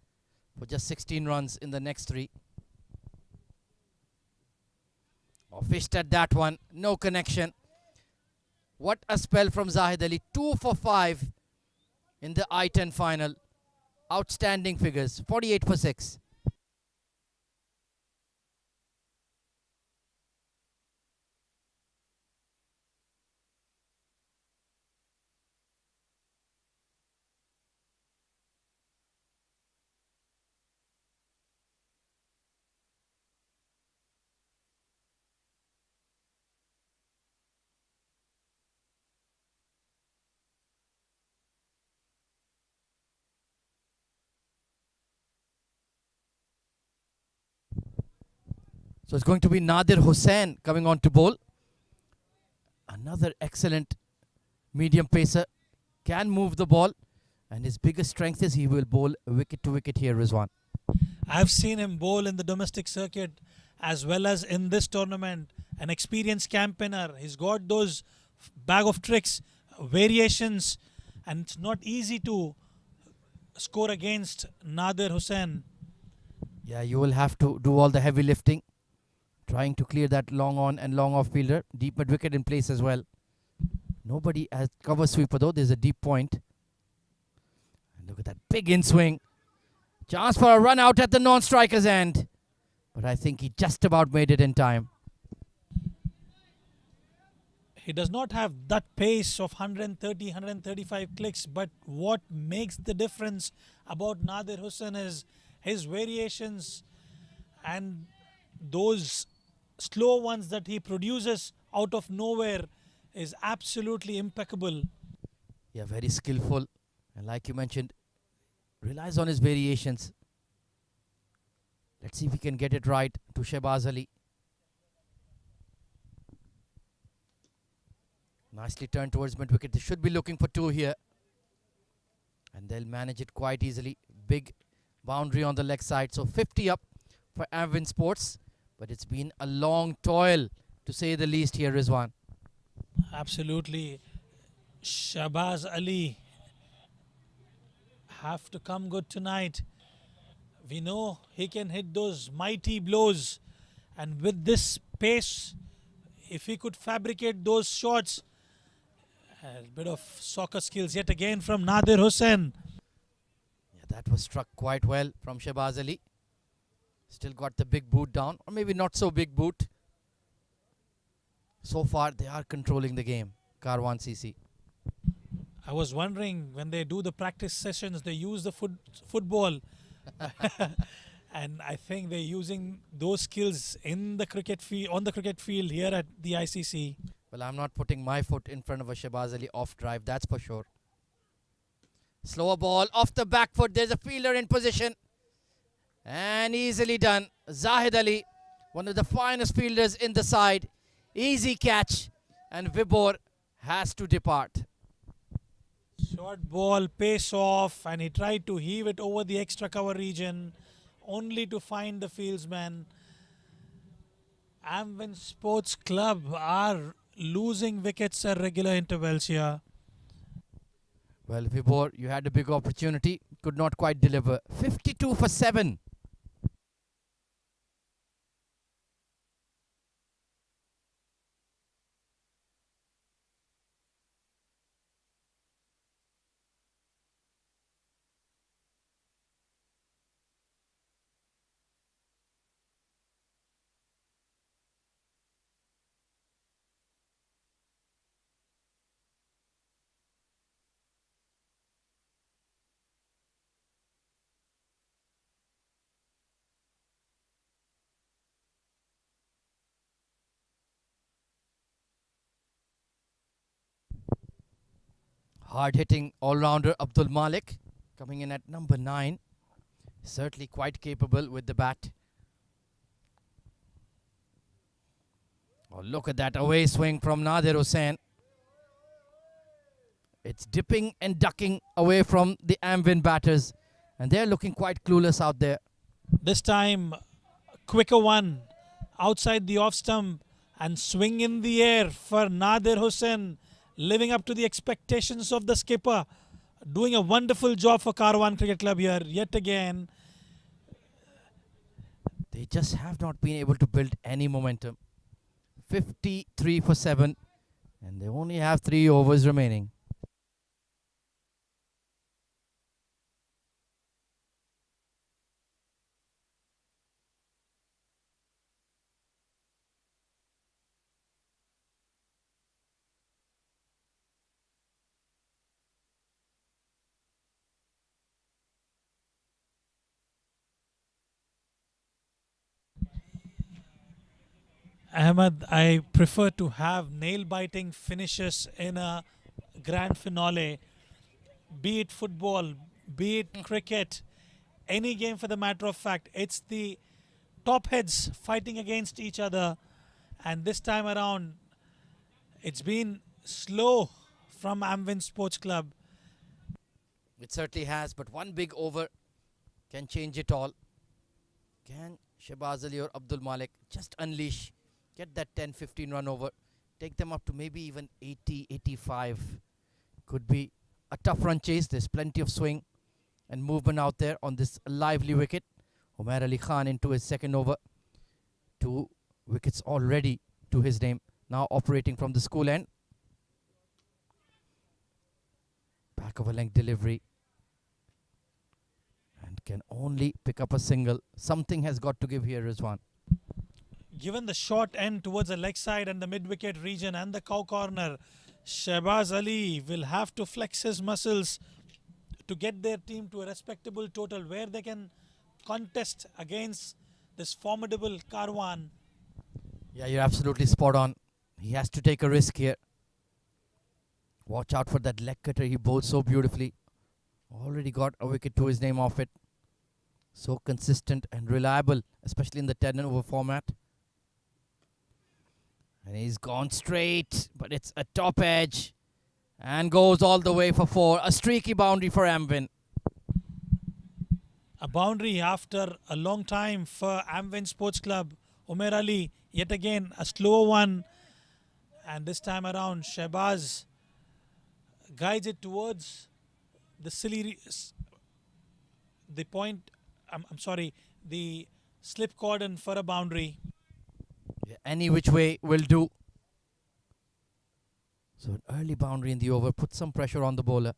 for just 16 runs in the next 3. Oh, fished at that one, no connection. What a spell from Zahid Ali, 2 for 5 in the I10 final. Outstanding figures, 48 for 6. So it's going to be Nadir Hussain coming on to bowl. Another excellent medium pacer. Can move the ball. And his biggest strength is he will bowl wicket to wicket here, Rizwan. I've seen him bowl in the domestic circuit as well as in this tournament. An experienced campaigner. He's got those bag of tricks, variations, and it's not easy to score against Nadir Hussain. Yeah, you will have to do all the heavy lifting. Trying to clear that long on and long off fielder. Deep mid wicket in place as well. Nobody has cover sweeper though. There's a deep point. And look at that big in swing. Chance for a run out at the non-striker's end. But I think he just about made it in time. He does not have that pace of 130, 135 clicks, but what makes the difference about Nadir Hussain is his variations and those slow ones that he produces out of nowhere is absolutely impeccable. Yeah, very skillful. And like you mentioned, relies on his variations. Let's see if we can get it right to Shehbaz Ali. Nicely turned towards mid wicket. They should be looking for 2 here. And they'll manage it quite easily. Big boundary on the leg side. So 50 up for Amvin Sports. But it's been a long toil, to say the least here, Rizwan. Absolutely. Shehbaz Ali have to come good tonight. We know he can hit those mighty blows. And with this pace, if he could fabricate those shots, a bit of soccer skills yet again from Nadir Hussain. Yeah, that was struck quite well from Shehbaz Ali. Still got the big boot down, or maybe not so big boot. So far, they are controlling the game, Karwan CC. I was wondering, when they do the practice sessions, they use the football. And I think they're using those skills in the cricket field, on the cricket field here at the ICC. Well, I'm not putting my foot in front of a Shehbaz Ali off drive, that's for sure. Slower ball off the back foot. There's a fielder in position. And easily done. Zahid Ali, one of the finest fielders in the side. Easy catch. And Vibor has to depart. Short ball, pace off, and he tried to heave it over the extra cover region, only to find the fieldsman. Amvin Sports Club are losing wickets at regular intervals here. Well, Vibor, you had a big opportunity. Could not quite deliver. 52 for 7. hard-hitting all-rounder Abdul Malik coming in at number 9. Certainly quite capable with the bat. Oh, look at that away swing from Nadir Hussain. It's dipping and ducking away from the Amvin batters, and they're looking quite clueless out there. This time, quicker one outside the off stump and swing in the air for Nadir Hussain, living up to the expectations of the skipper. Doing a wonderful job for Karwan Cricket Club here, yet again. They just have not been able to build any momentum. 53 for 7, and they only have 3 overs remaining. Ahmed, I prefer to have nail-biting finishes in a grand finale, be it football, be it cricket, any game for the matter of fact. It's the top heads fighting against each other, and this time around, it's been slow from Amvin Sports Club. It certainly has, but one big over can change it all. Can Shehbaz Ali or Abdul Malik just unleash, get that 10-15 run over, take them up to maybe even 80-85. Could be a tough run chase. There's plenty of swing and movement out there on this lively wicket. Umair Ali Khan into his second over. 2 wickets already to his name. Now operating from the school end. Back of a length delivery. And can only pick up a single. Something has got to give here, Rizwan. Given the short end towards the leg side and the mid-wicket region and the cow corner, Shehbaz Ali will have to flex his muscles to get their team to a respectable total where they can contest against this formidable Karwan. Yeah, you're absolutely spot on. He has to take a risk here. Watch out for that leg cutter. He bowls so beautifully. Already got a wicket to his name off it. So consistent and reliable, especially in the 10-over format. And he's gone straight, but it's a top edge. And goes all the way for 4. A streaky boundary for Amvin. A boundary after a long time for Amvin Sports Club. Umair Ali, yet again a slow one. And this time around, Shehbaz guides it towards the the slip cordon for a boundary. Yeah, any which way will do. So an early boundary in the over puts some pressure on the bowler.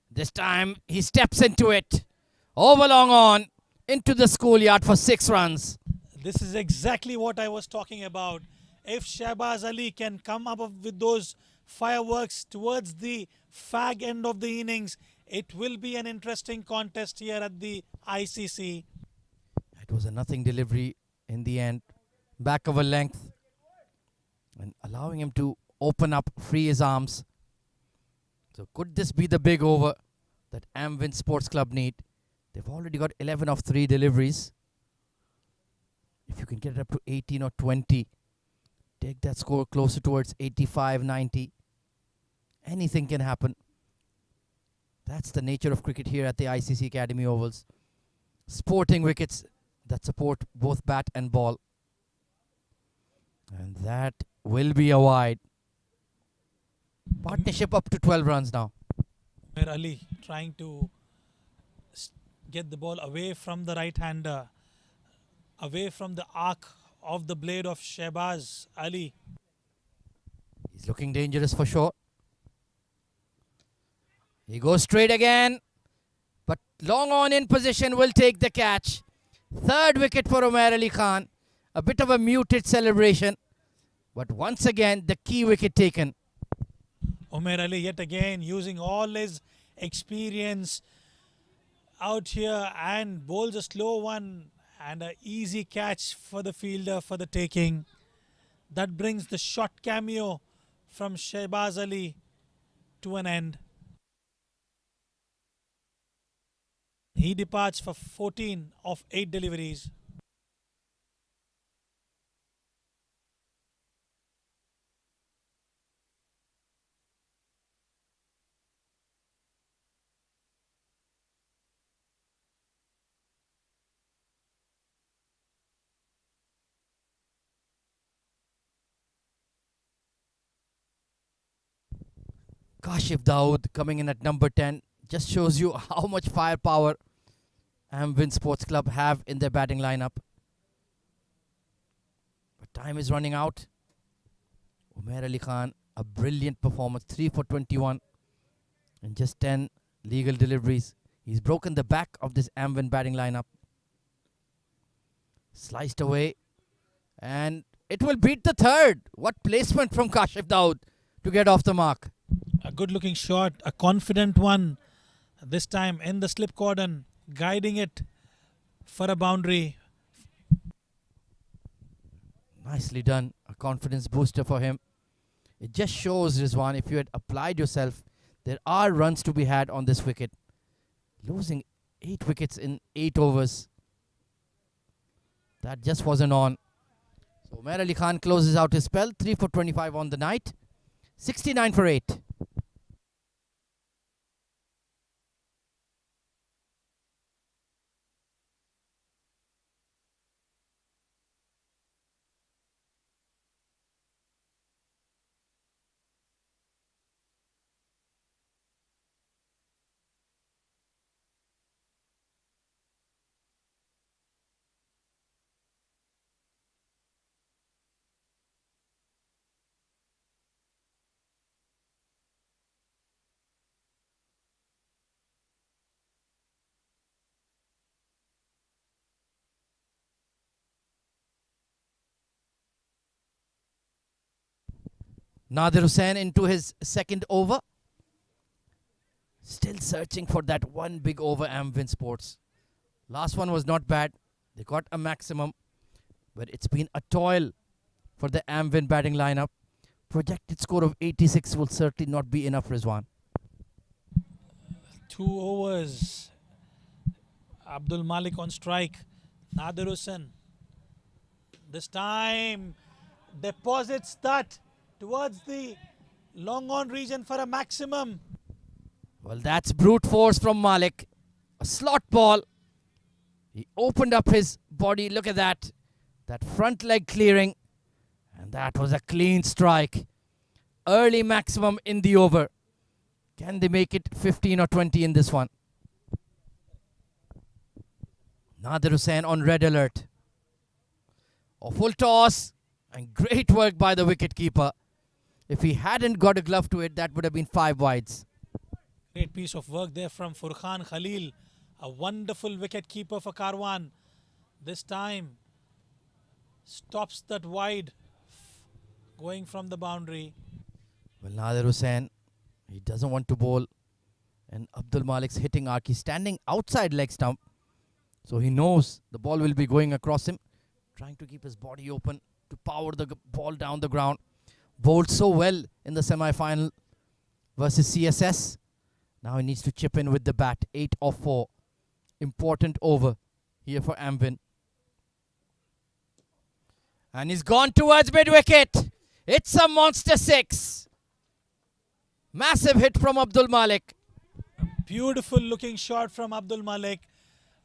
This time he steps into it. Over long on into the schoolyard for 6 runs. This is exactly what I was talking about. If Shehbaz Ali can come up with those fireworks towards the fag end of the innings, it will be an interesting contest here at the ICC. It was a nothing delivery in the end. Back of a length. And allowing him to open up, free his arms. So could this be the big over that Amvin Sports Club need? They've already got 11 of 3 deliveries. If you can get it up to 18 or 20, take that score closer towards 85, 90. Anything can happen. That's the nature of cricket here at the ICC Academy Ovals. Sporting wickets that support both bat and ball. And that will be a wide. Partnership up to 12 runs now. Umair Ali trying to get the ball away from the right-hander, away from the arc of the blade of Shehbaz Ali. He's looking dangerous for sure. He goes straight again. But long on in position will take the catch. 3rd wicket for Umair Ali Khan. A bit of a muted celebration. But once again, the key wicket taken. Umair Ali yet again using all his experience out here and bowls a slow one and an easy catch for the fielder for the taking. That brings the shot cameo from Shehbaz Ali to an end. He departs for 14 of 8 deliveries. Kashif Dawood coming in at number 10 just shows you how much firepower Amvin Sports Club have in their batting lineup. But time is running out. Umair Ali Khan, a brilliant performance, 3 for 21 and just 10 legal deliveries. He's broken the back of this Amvin batting lineup. Sliced away and it will beat the third. What placement from Kashif Dawood to get off the mark. A good looking shot, a confident one. This time in the slip cordon, guiding it for a boundary. Nicely done. A confidence booster for him. It just shows, Rizwan, if you had applied yourself, there are runs to be had on this wicket. Losing 8 wickets in 8 overs. That just wasn't on. So Umair Ali Khan closes out his spell. 3 for 25 on the night. 69 for 8. Nadir Hussain into his second over. Still searching for that one big over Amvin Sports. Last one was not bad. They got a maximum. But it's been a toil for the Amvin batting lineup. Projected score of 86 will certainly not be enough, Rizwan. 2 overs. Abdul Malik on strike. Nadir Hussain. This time deposits that towards the long on region for a maximum. Well, that's brute force from Malik. A slot ball. He opened up his body. Look at that. That front leg clearing. And that was a clean strike. Early maximum in the over. Can they make it 15 or 20 in this one? Nadir Hussain on red alert. A full toss. And great work by the wicketkeeper. If he hadn't got a glove to it, that would have been 5 wides. Great piece of work there from Furkhan Khalil. A wonderful wicket keeper for Karwan. This time stops that wide going from the boundary. Well, Nadir Hussain, he doesn't want to bowl. And Abdul Malik's hitting arc. He's standing outside leg stump. So he knows the ball will be going across him. Trying to keep his body open to power the ball down the ground. Bowled so well in the semi-final versus CSS. Now he needs to chip in with the bat. 8 of 4. Important over here for Amvin. And he's gone towards mid-wicket. It's a monster 6. Massive hit from Abdul Malik. Beautiful looking shot from Abdul Malik.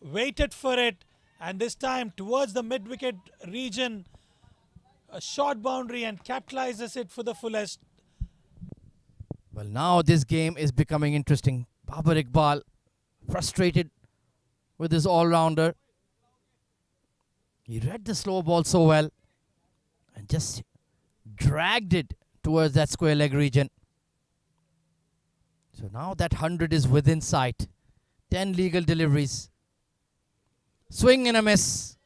Waited for it. And this time towards the mid-wicket region. A short boundary and capitalizes it for the fullest. Well, now this game is becoming interesting. Babar Iqbal frustrated with his all-rounder. He read the slow ball so well and just dragged it towards that square leg region. So now that 100 is within sight. 10 legal deliveries. Swing and a miss.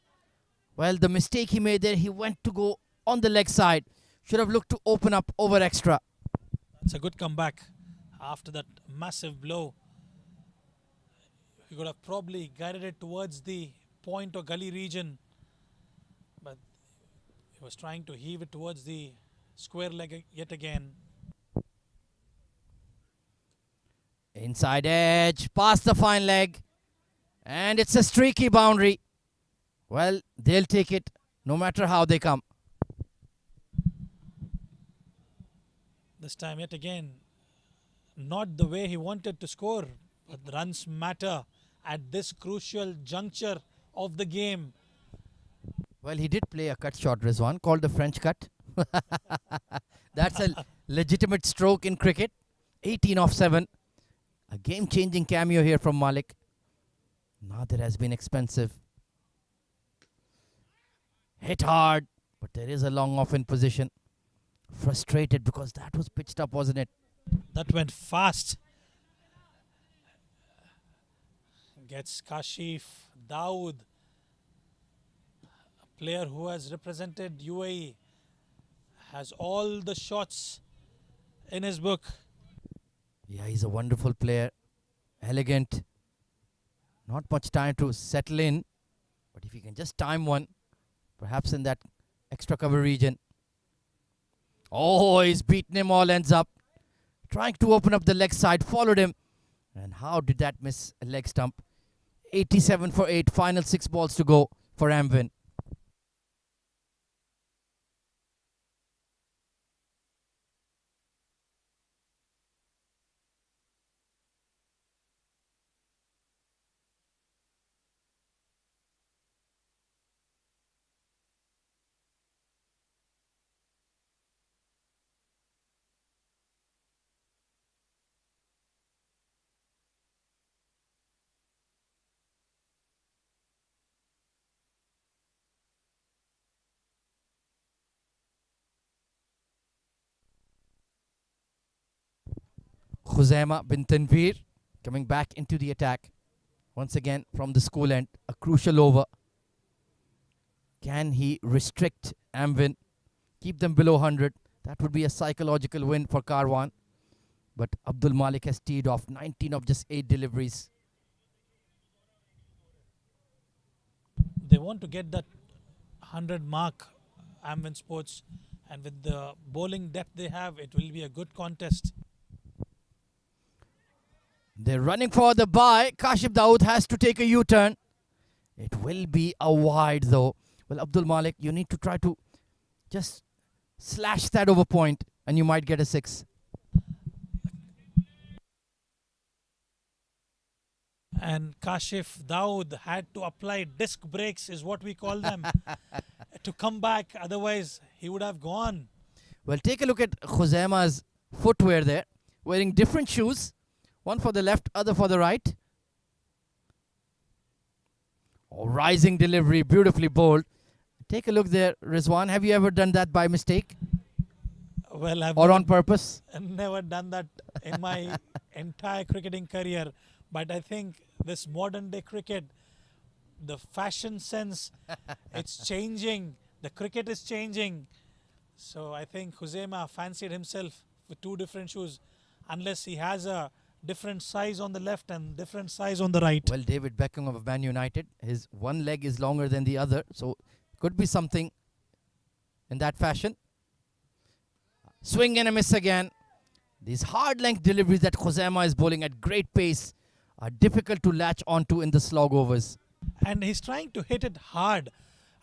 Well, the mistake he made there, he went to go on the leg side. Should have looked to open up over extra. That's a good comeback after that massive blow. He could have probably guided it towards the point or gully region. But he was trying to heave it towards the square leg yet again. Inside edge, past the fine leg. And it's a streaky boundary. Well, they'll take it no matter how they come. This time yet again, not the way he wanted to score, but the runs matter at this crucial juncture of the game. Well, he did play a cut shot, Rizwan, called the French cut. That's a legitimate stroke in cricket. 18 off 7. A game-changing cameo here from Malik. Nadir has been expensive. Hit hard, but there is a long off in position. Frustrated because that was pitched up, wasn't it? That went fast. Gets Kashif Dawood, a player who has represented UAE, has all the shots in his book. Yeah, he's a wonderful player. Elegant. Not much time to settle in. But if he can just time one, perhaps in that extra cover region. Oh, he's beaten him all ends up. Trying to open up the leg side, followed him. And how did that miss a leg stump? 87 for 8, final 6 balls to go for Amvin. Khuzaima bin Tanveer coming back into the attack. Once again from the school end, a crucial over. Can he restrict Amvin? Keep them below 100. That would be a psychological win for Karwan. But Abdul Malik has teed off 19 of just 8 deliveries. They want to get that 100 mark, Amvin Sports. And with the bowling depth they have, it will be a good contest. They're running for the bye. Kashif Dawood has to take a U-turn. It will be a wide though. Well, Abdul Malik, you need to try to just slash that over point and you might get a 6. And Kashif Dawood had to apply disc brakes, is what we call them, to come back. Otherwise, he would have gone. Well, take a look at Khuzaima's footwear there. Wearing different shoes. One for the left, other for the right. Oh, rising delivery, beautifully bowled. Take a look there, Rizwan. Have you ever done that by mistake? Well, I've Or on purpose? never done that in my entire cricketing career. But I think this modern day cricket, the fashion sense, it's changing. The cricket is changing. So I think Khuzaima fancied himself with 2 different shoes, unless he has a different size on the left and different size on the right. Well, David Beckham of Man United, his one leg is longer than the other. So could be something in that fashion. Swing and a miss again. These hard length deliveries that Khuzaima is bowling at great pace are difficult to latch onto in the slog overs. And he's trying to hit it hard.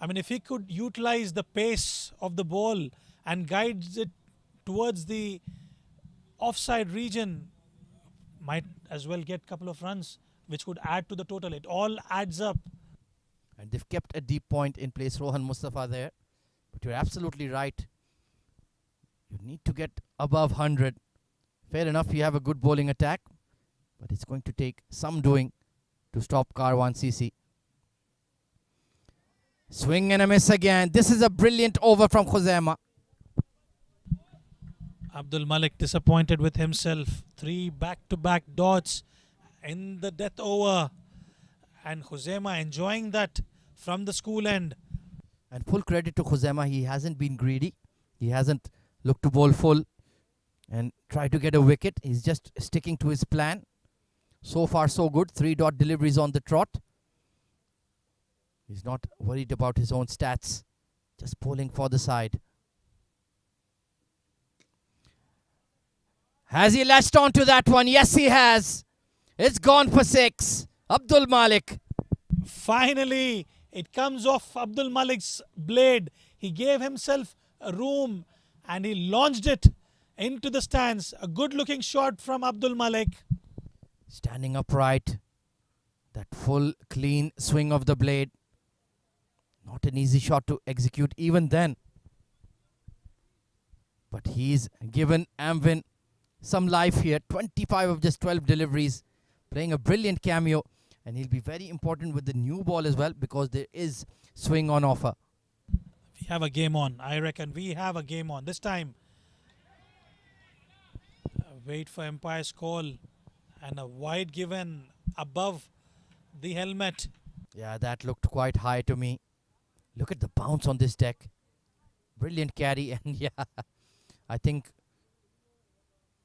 I mean, if he could utilize the pace of the ball and guides it towards the offside region, might as well get a couple of runs, which would add to the total. It all adds up. And they've kept a deep point in place, Rohan Mustafa there. But you're absolutely right. You need to get above 100. Fair enough, you have a good bowling attack. But it's going to take some doing to stop Karwan CC. Swing and a miss again. This is a brilliant over from Khuzaima. Abdul Malik disappointed with himself. 3 back-to-back dots in the death over. And Khuzaima enjoying that from the school end. And full credit to Khuzaima. He hasn't been greedy. He hasn't looked to bowl full and try to get a wicket. He's just sticking to his plan. So far, so good. 3 dot deliveries on the trot. He's not worried about his own stats. Just bowling for the side. Has he latched on to that one? Yes, he has. It's gone for 6. Abdul Malik. Finally, it comes off Abdul Malik's blade. He gave himself a room and he launched it into the stands. A good looking shot from Abdul Malik. Standing upright. That full clean swing of the blade. Not an easy shot to execute even then. But he's given Amvin some life here. 25 of just 12 deliveries. Playing a brilliant cameo. And he'll be very important with the new ball as well because there is swing on offer. We have a game on. I reckon we have a game on. This time, wait for umpire's call. And a wide given above the helmet. Yeah, that looked quite high to me. Look at the bounce on this deck. Brilliant carry. And yeah, I think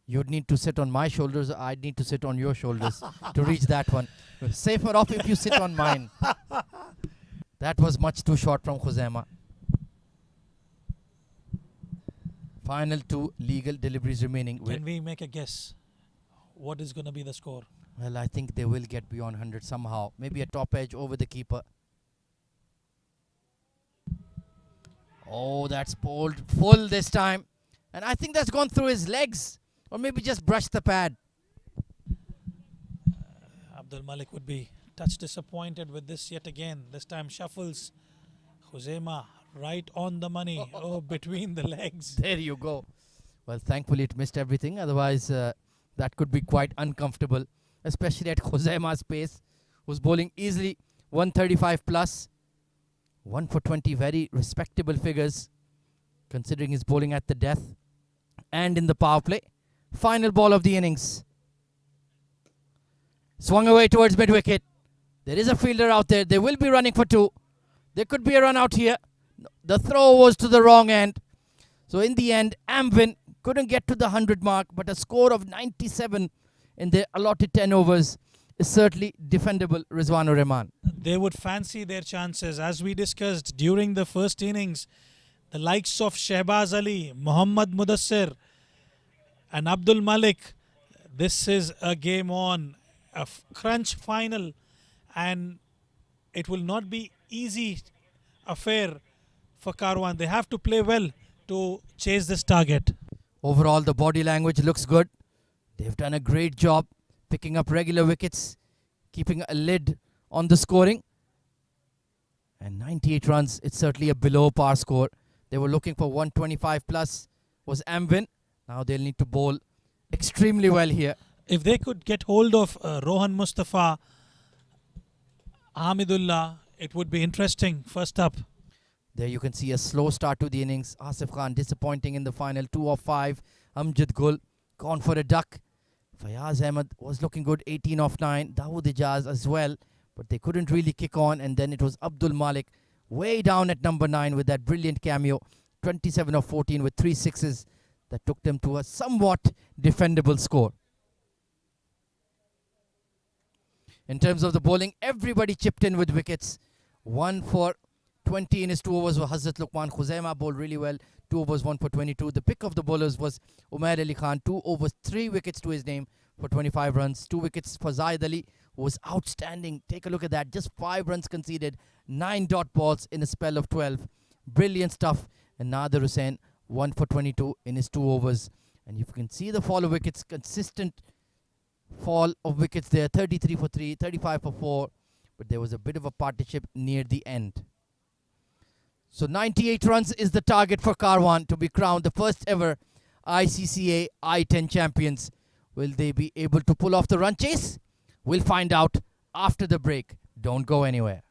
you'd need to sit on my shoulders. I'd need to sit on your shoulders to reach that one. Safer off if you sit on mine. That was much too short from Khuzaima. Final 2 legal deliveries remaining. Can we make a guess? What is going to be the score? Well, I think they will get beyond 100 somehow. Maybe a top edge over the keeper. Oh, that's bowled full this time. And I think that's gone through his legs. Or maybe just brushed the pad. Abdul Malik would be touch disappointed with this yet again. This time shuffles. Khuzaima right on the money. Oh, between the legs. There you go. Well, thankfully it missed everything. Otherwise, that could be quite uncomfortable. Especially at Khuzaima's pace. Who's bowling easily 135 plus. 1 for 20. Very respectable figures. Considering he's bowling at the death. And in the power play. Final ball of the innings. Swung away towards mid-wicket. There is a fielder out there. They will be running for 2. There could be a run out here. The throw was to the wrong end. So in the end, Amvin couldn't get to the 100 mark. But a score of 97 in their allotted 10 overs is certainly defendable, Rizwanur Rahman. They would fancy their chances. As we discussed during the first innings, the likes of Shehbaz Ali, Mohammad Mudassir and Abdul Malik. This is a game on. A crunch final. And it will not be easy affair for Karwan. They have to play well to chase this target. Overall, the body language looks good. They've done a great job picking up regular wickets, keeping a lid on the scoring. And 98 runs, it's certainly a below par score. They were looking for 125 plus, was Amvin. Now they'll need to bowl extremely well here. If they could get hold of Rohan Mustafa, Hamidullah, it would be interesting. First up. There you can see a slow start to the innings. Asif Khan disappointing in the final. 2 of 5. Amjad Gul gone for a duck. Fayaz Ahmed was looking good. 18 of 9. Dawood Ijaz as well. But they couldn't really kick on. And then it was Abdul Malik way down at number 9 with that brilliant cameo. 27 of 14 with 3 sixes. That took them to a somewhat defendable score. In terms of the bowling, everybody chipped in with wickets. 1 for 20 in his 2 overs was Hazrat Luqman. Khuzaima bowled really well. 2 overs, 1 for 22. The pick of the bowlers was Umair Ali Khan. 2 overs, 3 wickets to his name for 25 runs. 2 wickets for Zaid Ali, who was outstanding. Take a look at that. Just 5 runs conceded. 9 dot balls in a spell of 12. Brilliant stuff. And Nader Hussain, 1 for 22 in his 2 overs. And you can see the fall of wickets. Consistent fall of wickets there. 33 for 3, 35 for 4. But there was a bit of a partnership near the end. So 98 runs is the target for Karwan to be crowned the first ever ICCA I10 champions. Will they be able to pull off the run chase? We'll find out after the break. Don't go anywhere.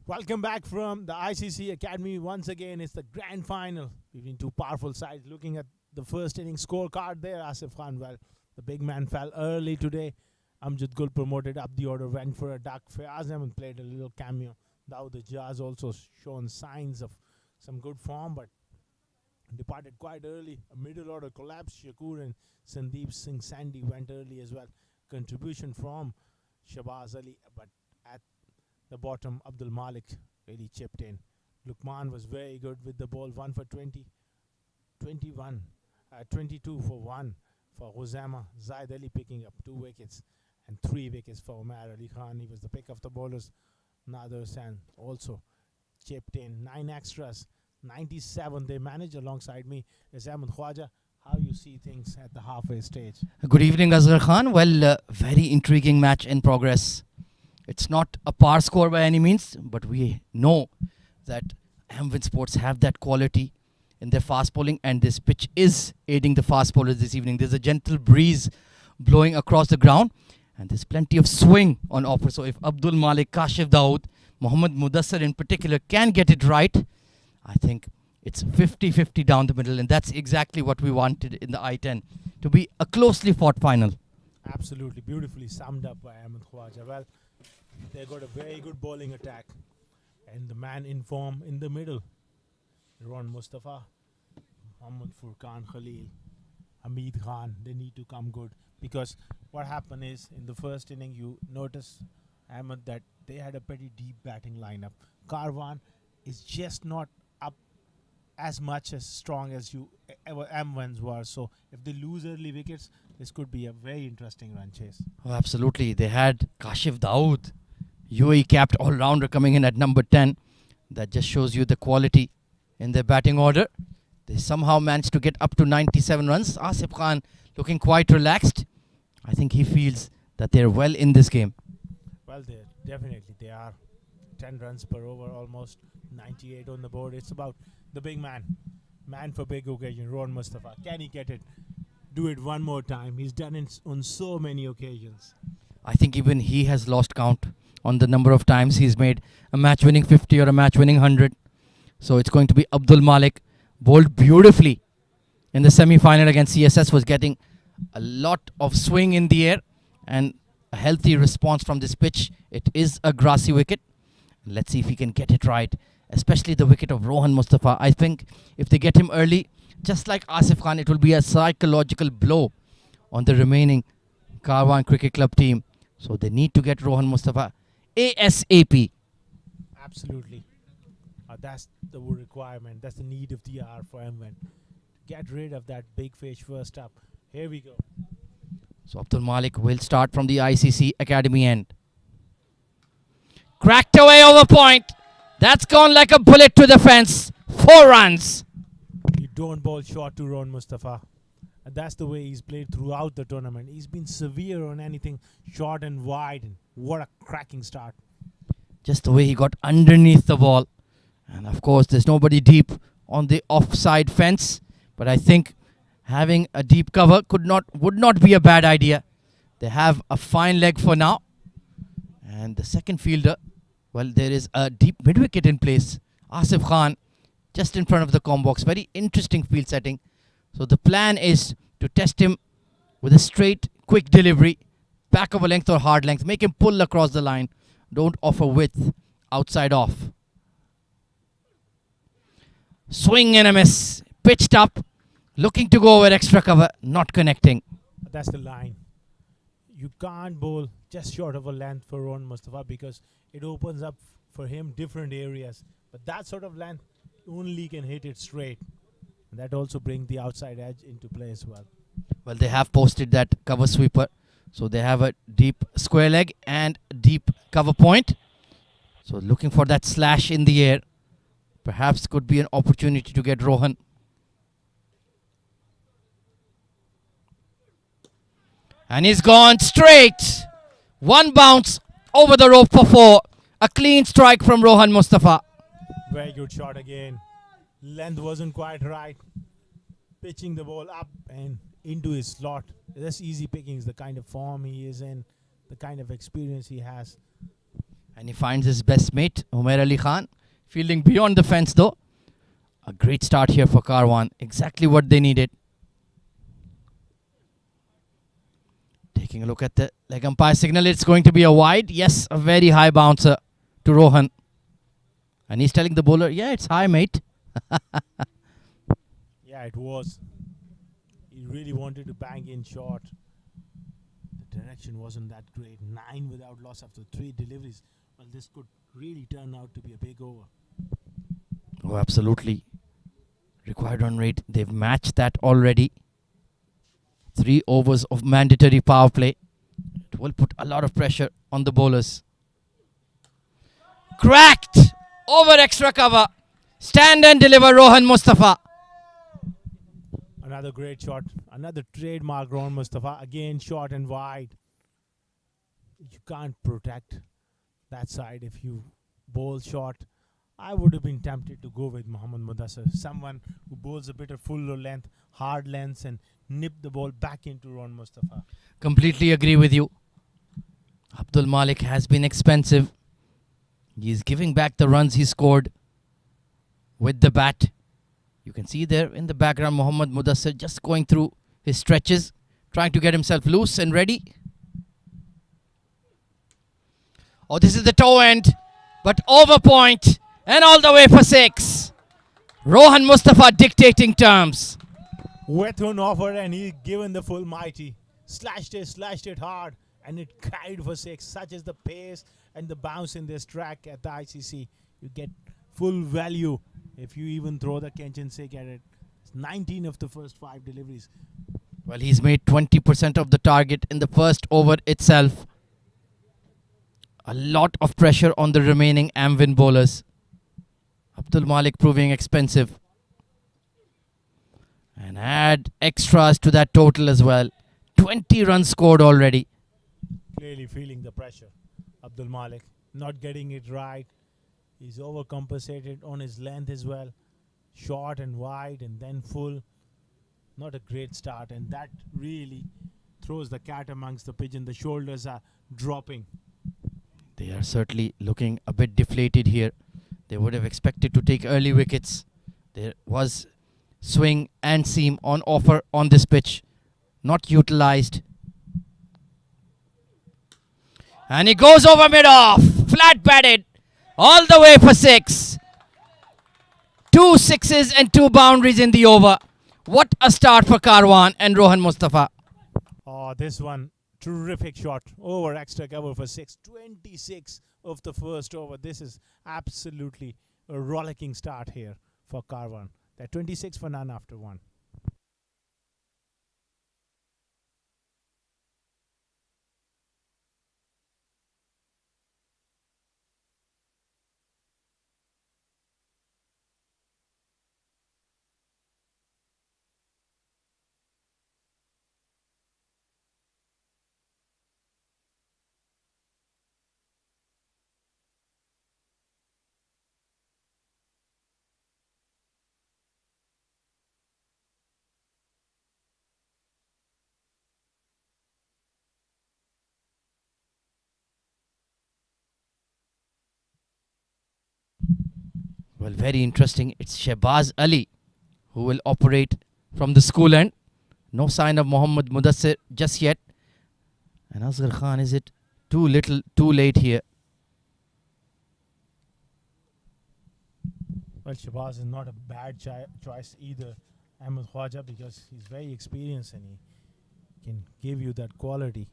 Welcome back from the ICC Academy. Once again, it's the grand final between two powerful sides. Looking at the first inning scorecard there, Asif Khan, well, the big man fell early today. Amjad Gul promoted up the order, went for a duck. Fayaz Ahmed played a little cameo. Dawood Ijaz also shown signs of some good form, but departed quite early. A middle order collapse. Shakur and Sandeep Singh Sandy went early as well. Contribution from Shabazz Ali, but at the bottom, Abdul Malik really chipped in. Lukman was very good with the ball, 1 for 20, 22 for 1 for Huzama. Zaid Ali picking up 2 wickets and 3 wickets for Umar Ali Khan. He was the pick of the bowlers. Nader San also chipped in 9 extras, 97 they managed. Alongside me is Ahmed Khwaja. How you see things at the halfway stage? Good evening, Asghar Khan. Well, very intriguing match in progress. It's not a par score by any means, but we know that Amvin Sports have that quality in their fast bowling, and this pitch is aiding the fast bowlers this evening. There's a gentle breeze blowing across the ground, and there's plenty of swing on offer. So if Abdul Malik, Kashif Dawood, Mohammad Mudassar in particular can get it right, I think it's 50-50 down the middle, and that's exactly what we wanted in the I10, to be a closely fought final. Absolutely, beautifully summed up by Ahmed Khwaja. Well, they got a very good bowling attack, and the man in form in the middle, Ron Mustafa, Muhammad Furqan Khalil, Hamid Khan, they need to come good, because what happened is in the first inning you notice, Ahmed, that they had a pretty deep batting lineup. Karwan is just not up as much as strong as M1s were, so if they lose early wickets, this could be a very interesting run chase. Oh, absolutely. They had Kashif Dawood, UAE capped all-rounder, coming in at number 10. That just shows you the quality in their batting order. They somehow managed to get up to 97 runs. Asif Khan looking quite relaxed. I think he feels that they're well in this game. Well, they are 10 runs per over, almost 98 on the board. It's about the big man for big occasion, Ron Mustafa. Can he get it? Do it one more time. He's done it on so many occasions. I think even he has lost count on the number of times he's made a match-winning 50 or a match-winning 100. So it's going to be Abdul Malik, bowled beautifully in the semi-final against CSS, was getting a lot of swing in the air and a healthy response from this pitch. It is a grassy wicket. Let's see if he can get it right, especially the wicket of Rohan Mustafa. I think if they get him early, just like Asif Khan, it will be a psychological blow on the remaining Karwan Cricket Club team. So they need to get Rohan Mustafa ASAP. Absolutely. That's the requirement. That's the need of the hour for Amvin. Get rid of that big fish first up. Here we go. So Abdul Malik will start from the ICC Academy end. Cracked away over point. That's gone like a bullet to the fence. 4 runs. You don't bowl short to Ron Mustafa. And that's the way he's played throughout the tournament. He's been severe on anything short and wide. And what a cracking start. Just the way he got underneath the ball. And of course, there's nobody deep on the offside fence. But I think having a deep cover would not be a bad idea. They have a fine leg for now. And the second fielder, well, there is a deep mid-wicket in place. Asif Khan just in front of the comb box. Very interesting field setting. So the plan is to test him with a straight, quick delivery, back of a length or hard length. Make him pull across the line. Don't offer width outside off. Swing and a miss. Pitched up. Looking to go over extra cover. Not connecting. That's the line. You can't bowl just short of a length for Ron Mustafa because it opens up for him different areas. But that sort of length only can hit it straight. And that also brings the outside edge into play as well. Well, they have posted that cover sweeper. So they have a deep square leg and deep cover point. So looking for that slash in the air. Perhaps could be an opportunity to get Rohan. And he's gone straight. 1 bounce over the rope for 4. A clean strike from Rohan Mustafa. Very good shot again. Length wasn't quite right. Pitching the ball up and into his slot. That's easy pickings, the kind of form he is in, the kind of experience he has. And he finds his best mate, Umair Ali Khan, fielding beyond the fence though. A great start here for Karwan. Exactly what they needed. Taking a look at the leg umpire signal, it's going to be a wide. Yes, a very high bouncer to Rohan. And he's telling the bowler, yeah, it's high, mate. Yeah, it was. He really wanted to bang in short. The direction wasn't that great. 9 without loss after 3 deliveries. Well, this could really turn out to be a big over. Oh, absolutely. Required run rate, they've matched that already. 3 overs of mandatory power play. It will put a lot of pressure on the bowlers. Cracked! Over extra cover. Stand and deliver Rohan Mustafa. Another great shot. Another trademark Rohan Mustafa. Again, short and wide. You can't protect that side if you bowl short. I would have been tempted to go with Mohammad Mudassir, someone who bowls a bit of full length, hard lengths, and nip the ball back into Rohan Mustafa. Completely agree with you. Abdul Malik has been expensive. He's giving back the runs he scored with the bat. You can see there in the background Mohammad Mudassir just going through his stretches, trying to get himself loose and ready. Oh, this is the toe end, but over point and all the way for 6. Rohan Mustafa dictating terms. Wet on offer and he given the full mighty. Slashed it hard, and it carried for 6. Such is the pace and the bounce in this track at the ICC. You get full value if you even throw the Kenchin Sikh at it. It's 19 of the first 5 deliveries. Well, he's made 20% of the target in the first over itself. A lot of pressure on the remaining Amvin bowlers. Abdul Malik proving expensive. And add extras to that total as well. 20 runs scored already. Clearly feeling the pressure. Abdul Malik not getting it right. He's overcompensated on his length as well. Short and wide and then full. Not a great start, and that really throws the cat amongst the pigeon. The shoulders are dropping. They are certainly looking a bit deflated here. They would have expected to take early wickets. There was swing and seam on offer on this pitch. Not utilized. And he goes over mid-off. Flat batted. All the way for 6. 2 sixes and 2 boundaries in the over. What a start for Karwan and Rohan Mustafa. Oh, this one, terrific shot. Over extra cover for 6. 26 of the first over. This is absolutely a rollicking start here for Karwan. They're 26 for none after 1. Well, very interesting. It's Shehbaz Ali who will operate from the school end. No sign of Mohammad Mudassir just yet. And Asghar Khan, is it too little, too late here? Well, Shehbaz is not a bad choice either, Ahmed Khwaja, because he's very experienced and he can give you that quality.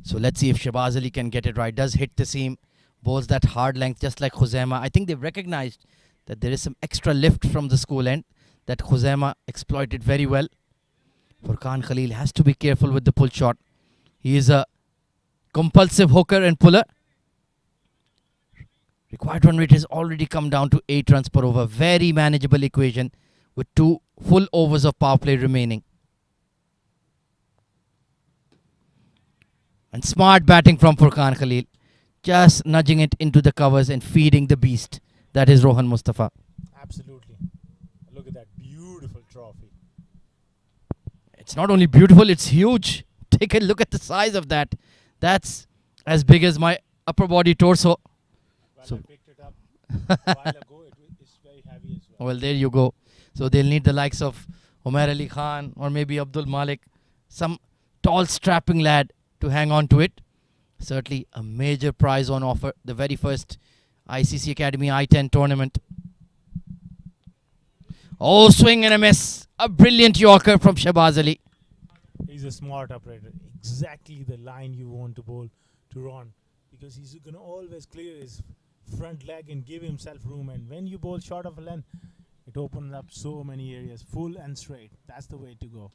So let's see if Shehbaz Ali can get it right. Does hit the seam, bowls that hard length just like Khuzaima. I think they've recognized that there is some extra lift from the school end that Khuzaima exploited very well. Furqan Khalil has to be careful with the pull shot. He is a compulsive hooker and puller. Required run rate has already come down to 8 runs per over. Very manageable equation with 2 full overs of power play remaining. And smart batting from Furqan Khalil. Just nudging it into the covers and feeding the beast. That is Rohan Mustafa. Absolutely. Look at that beautiful trophy. It's not only beautiful, it's huge. Take a look at the size of that. That's as big as my upper body torso. Well, So- I picked it up a while ago. It's very heavy as well. Well, there you go. So they'll need the likes of Umair Ali Khan or maybe Abdul Malik, some tall strapping lad to hang on to it. Certainly a major prize on offer. The very first ICC Academy I10 tournament. Oh, swing and a miss. A brilliant Yorker from Shahbaz Ali. He's a smart operator. Exactly the line you want to bowl to Ron, because he's going to always clear his front leg and give himself room. And when you bowl short of a length, it opens up so many areas, full and straight. That's the way to go.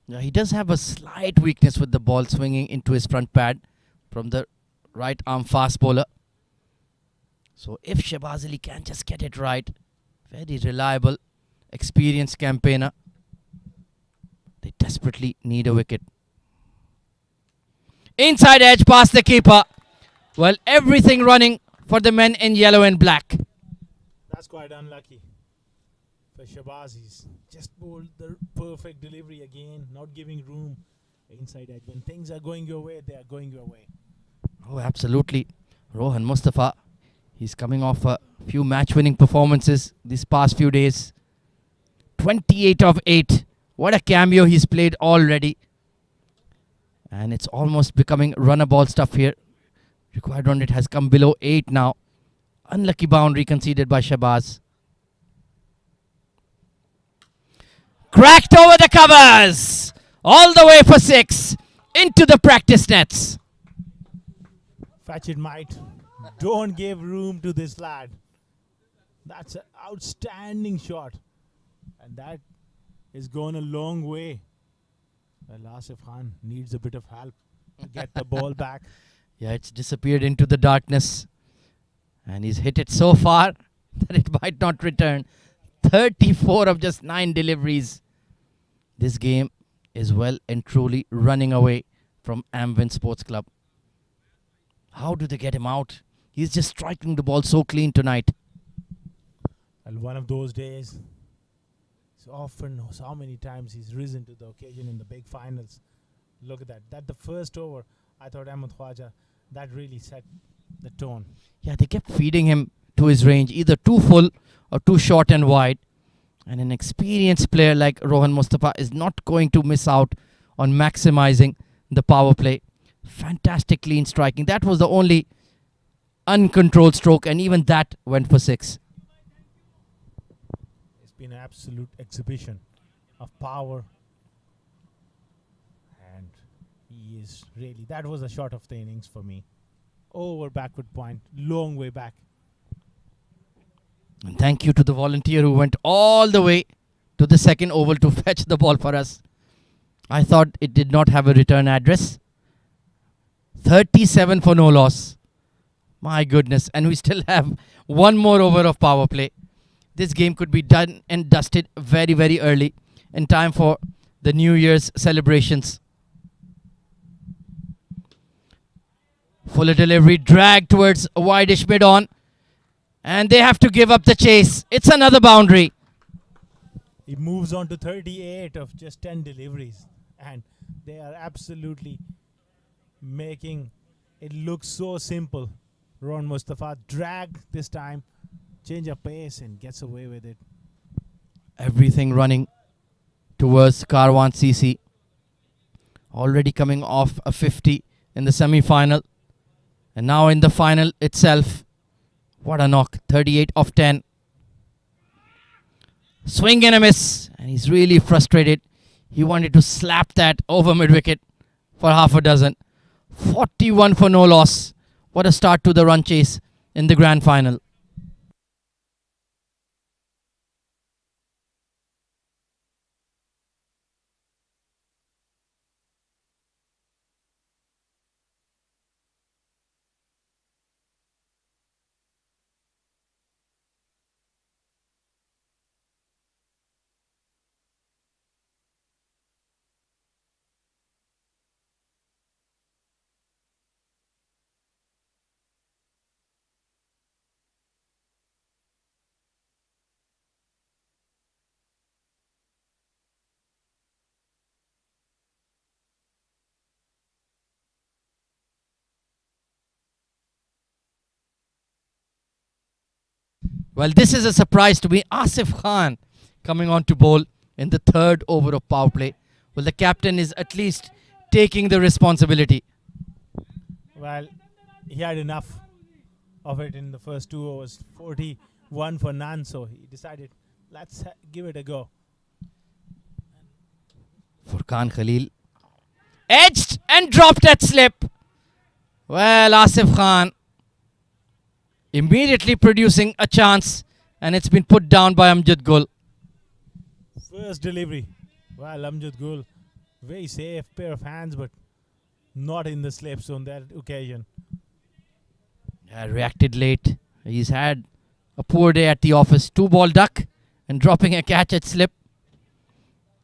Yeah, he does have a slight weakness with the ball swinging into his front pad from the right arm fast bowler. So if Shahbaz Ali can just get it right, very reliable, experienced campaigner. They desperately need a wicket. Inside edge past the keeper. Well, everything running for the men in yellow and black. That's quite unlucky for Shahbaz. He's just bowled the perfect delivery again, not giving room inside edge. When things are going your way, they are going your way. Oh, absolutely. Rohan Mustafa, he's coming off a few match-winning performances these past few days. 28 of 8. What a cameo he's played already. And it's almost becoming runner ball stuff here. Required run rate has come below 8 now. Unlucky boundary conceded by Shahbaz. Cracked over the covers. All the way for 6. Into the practice nets. Fetch it, might. Don't give room to this lad. That's an outstanding shot. And that is going a long way. Well, Asif Khan needs a bit of help to get the ball back. Yeah, it's disappeared into the darkness. And he's hit it so far that it might not return. 34 of just 9 deliveries. This game is well and truly running away from Amvin Sports Club. How do they get him out? He's just striking the ball so clean tonight. Well, one of those days. So often, so many times he's risen to the occasion in the big finals. Look at that. That the first over, I thought Ahmed Khwaja, that really set the tone. Yeah, they kept feeding him to his range, either too full or too short and wide. And an experienced player like Rohan Mustafa is not going to miss out on maximizing the power play. Fantastic clean striking. That was the only uncontrolled stroke, and even that went for 6. It's been an absolute exhibition of power. And he is really, that was a shot of the innings for me. Over backward point, long way back. And thank you to the volunteer who went all the way to the second oval to fetch the ball for us. I thought it did not have a return address. 37 for no loss. My goodness. And we still have one more over of power play. This game could be done and dusted very, very early in time for the New Year's celebrations. Fuller delivery dragged towards a wideish mid-on. And they have to give up the chase. It's another boundary. He moves on to 38 of just 10 deliveries. And they are absolutely making it look so simple. Ron Mustafa drag this time, change of pace and gets away with it. Everything running towards Karwan CC. Already coming off a 50 in the semi-final. And now in the final itself. What a knock. 38 of 10. Swing and a miss. And he's really frustrated. He wanted to slap that over mid-wicket for half a dozen. 41 for no loss. What a start to the run chase in the grand final. Well, this is a surprise to me. Asif Khan coming on to bowl in the third over of power play. Well, the captain is at least taking the responsibility. Well, he had enough of it in the first 2 overs. 41 for none, so he decided, let's give it a go. Furqan Khalil edged and dropped at slip. Well, Asif Khan immediately producing a chance, and it's been put down by Amjad Gul. First delivery. Well, Amjad Gul, very safe pair of hands, but not in the slips on that occasion. Reacted late. He's had a poor day at the office. 2-ball duck and dropping a catch at slip.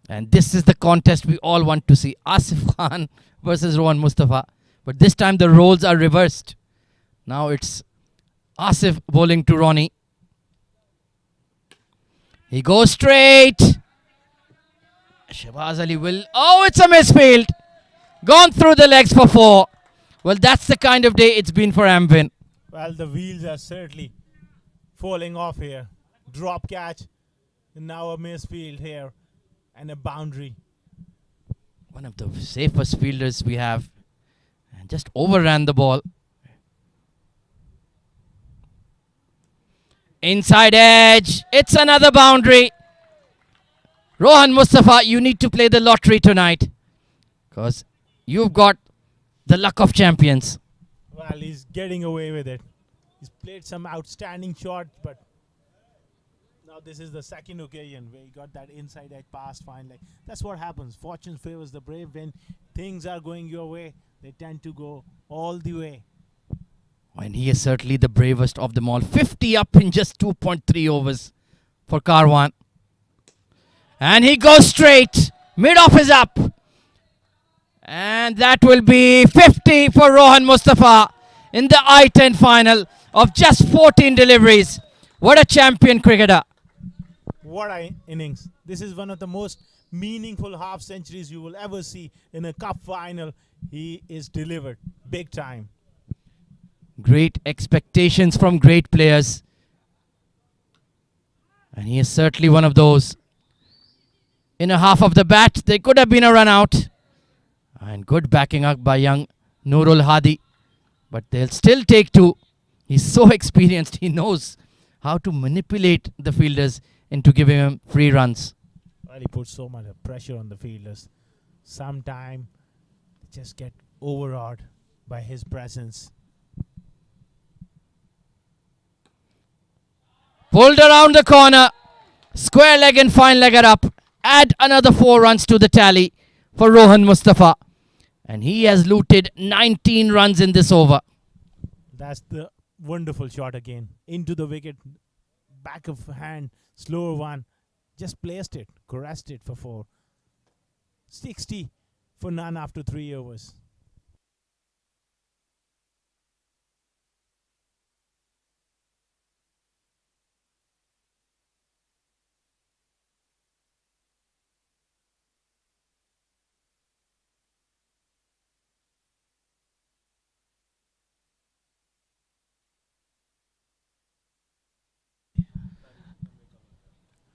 And this is the contest we all want to see. Asif Khan versus Rohan Mustafa. But this time the roles are reversed. Now it's Asif bowling to Ronnie. He goes straight. Shahbaz Ali will... Oh, it's a misfield. Gone through the legs for 4. Well, that's the kind of day it's been for Amvin. Well, the wheels are certainly falling off here. Drop catch. And now a misfield here. And a boundary. One of the safest fielders we have. And just overran the ball. Inside edge. It's another boundary. Rohan Mustafa, you need to play the lottery tonight. Because you've got the luck of champions. Well, he's getting away with it. He's played some outstanding shots, but now this is the second occasion where he got that inside edge pass fine leg. That's what happens. Fortune favors the brave. When things are going your way, they tend to go all the way. And he is certainly the bravest of them all. 50 up in just 2.3 overs for Karwan. And he goes straight. Mid-off is up. And that will be 50 for Rohan Mustafa in the I10 final of just 14 deliveries. What a champion cricketer. What an innings. This is one of the most meaningful half centuries you will ever see in a cup final. He is delivered big time. Great expectations from great players. And he is certainly one of those. In a half of the bat, there could have been a run out. And good backing up by young Nurul Hadi. But they'll still take 2. He's so experienced. He knows how to manipulate the fielders into giving him free runs. Well, he puts so much pressure on the fielders. Sometimes they just get overawed by his presence. Pulled around the corner. Square leg and fine legger up. Add another 4 runs to the tally for Rohan Mustafa. And he has looted 19 runs in this over. That's the wonderful shot again. Into the wicket. Back of hand. Slower one. Just placed it. Caressed it for 4. 60 for none after 3 overs.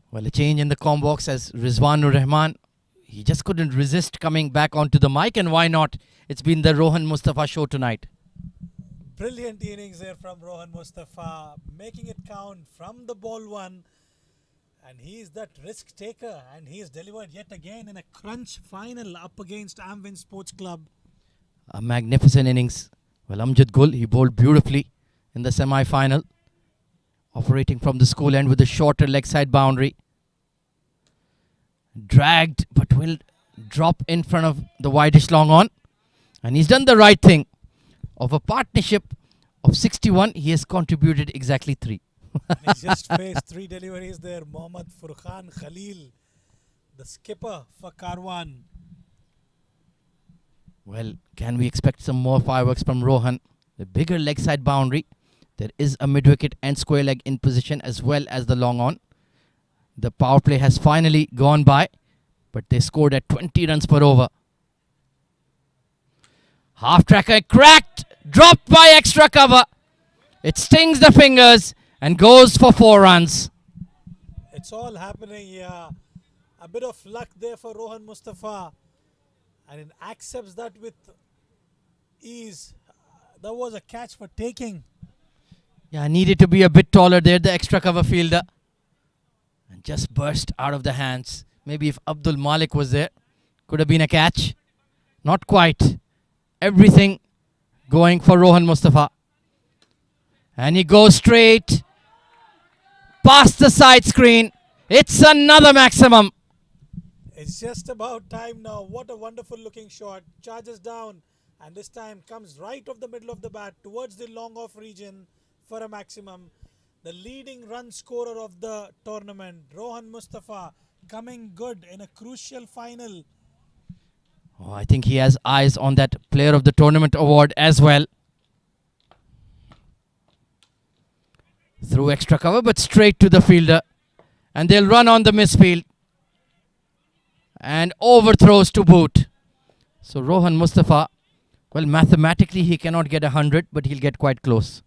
Well, a change in the comm box as Rizwanur Rahman. He just couldn't resist coming back onto the mic, and why not? It's been the Rohan Mustafa show tonight. Brilliant innings there from Rohan Mustafa, making it count from the ball 1. And he's that risk taker, and he's delivered yet again in a crunch final up against Amvin Sports Club. A magnificent innings. Well, Amjad Gul, he bowled beautifully in the semi-final. Operating from the school end with a shorter leg side boundary. Dragged, but will drop in front of the widest long on. And he's done the right thing. Of a partnership of 61, he has contributed exactly 3. He's just faced 3 deliveries there. Mohammad Furqan Khalil, the skipper for Karwan. Well, can we expect some more fireworks from Rohan? The bigger leg side boundary. There is a mid-wicket and square leg in position as well as the long on. The power play has finally gone by, but they scored at 20 runs per over. Half tracker cracked, dropped by extra cover. It stings the fingers, and goes for 4 runs. It's all happening here. A bit of luck there for Rohan Mustafa, and it accepts that with ease. That was a catch for taking. Yeah, needed to be a bit taller there, the extra cover fielder. And just burst out of the hands. Maybe if Abdul Malik was there, could have been a catch. Not quite. Everything going for Rohan Mustafa. And he goes straight past the side screen. It's another maximum. It's just about time now. What a wonderful looking shot. Charges down, and this time comes right off the middle of the bat towards the long off region for a maximum. The leading run scorer of the tournament, Rohan Mustafa, coming good in a crucial final. Oh, I think he has eyes on that Player of the Tournament award as well. Through extra cover, but straight to the fielder. And they'll run on the misfield. And overthrows to boot. So Rohan Mustafa, well, mathematically he cannot get 100, but he'll get quite close.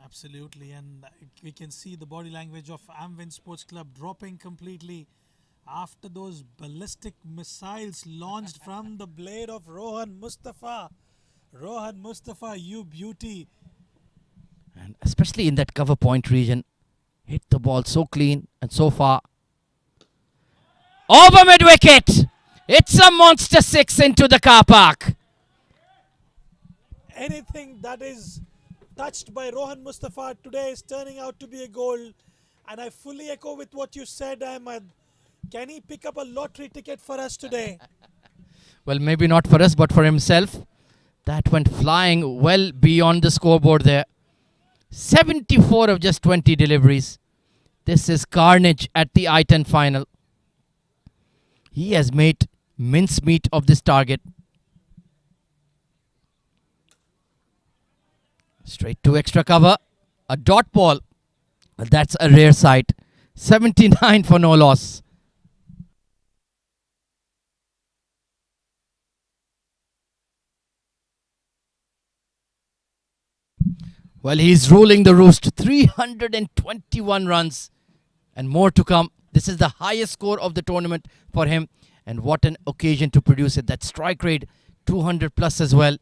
Absolutely, and we can see the body language of Amvin Sports Club dropping completely after those ballistic missiles launched from the blade of Rohan Mustafa. Rohan Mustafa, you beauty. And especially in that cover point region, hit the ball so clean and so far. Over mid wicket. It's a monster 6 into the car park. Anything that is touched by Rohan Mustafa today is turning out to be a goal. And I fully echo with what you said, Ahmed. Can he pick up a lottery ticket for us today? Well, maybe not for us, but for himself. That went flying well beyond the scoreboard there. 74 of just 20 deliveries. This is carnage at the I10 final. He has made mincemeat of this target. Straight to extra cover. A dot ball. That's a rare sight. 79 for no loss. Well, he's ruling the roost. 321 runs and more to come. This is the highest score of the tournament for him. And what an occasion to produce it. That strike rate, 200 plus as well.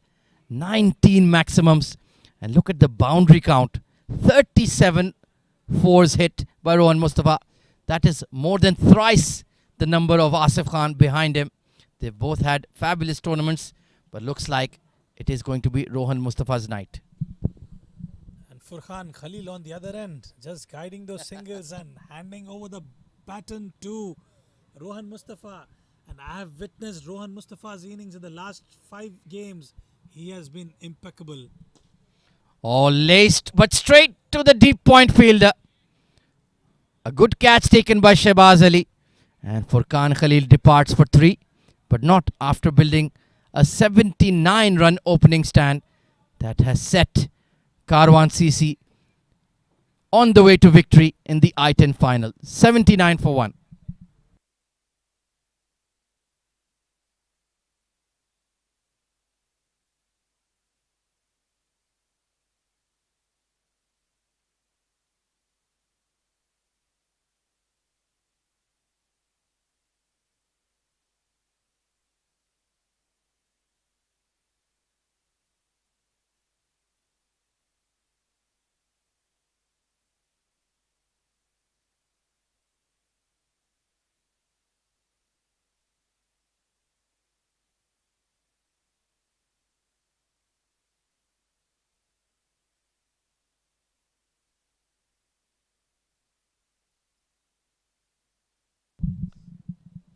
19 maximums. And look at the boundary count. 37 fours hit by Rohan Mustafa. That is more than thrice the number of Asif Khan behind him. They've both had fabulous tournaments. But looks like it is going to be Rohan Mustafa's night. Furkhan Khalil on the other end, just guiding those singles and handing over the baton to Rohan Mustafa. And I have witnessed Rohan Mustafa's innings in the last 5 games. He has been impeccable. All laced, but straight to the deep point fielder. A good catch taken by Shehbaz Ali. And Furkhan Khalil departs for 3, but not after building a 79-run opening stand that has set Karwan CC on the way to victory in the I10 final. 79 for 1.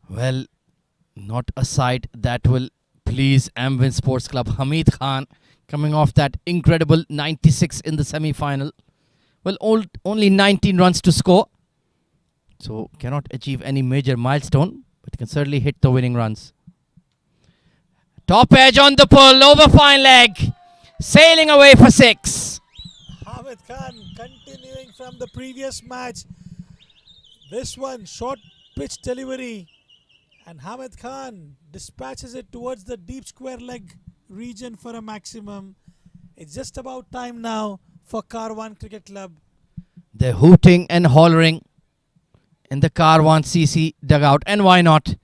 Well, not a sight that will please Amvin Sports Club. Hamid Khan coming off that incredible 96 in the semi-final. Well, only 19 runs to score. So cannot achieve any major milestone, but can certainly hit the winning runs. Top edge on the pull, over fine leg. Sailing away for 6. Hamid Khan continuing from the previous match. This one, short pitch delivery. And Hamid Khan dispatches it towards the deep square leg region for a maximum. It's just about time now for Karwan Cricket Club They're hooting and hollering in the Karwan CC dugout. And why not?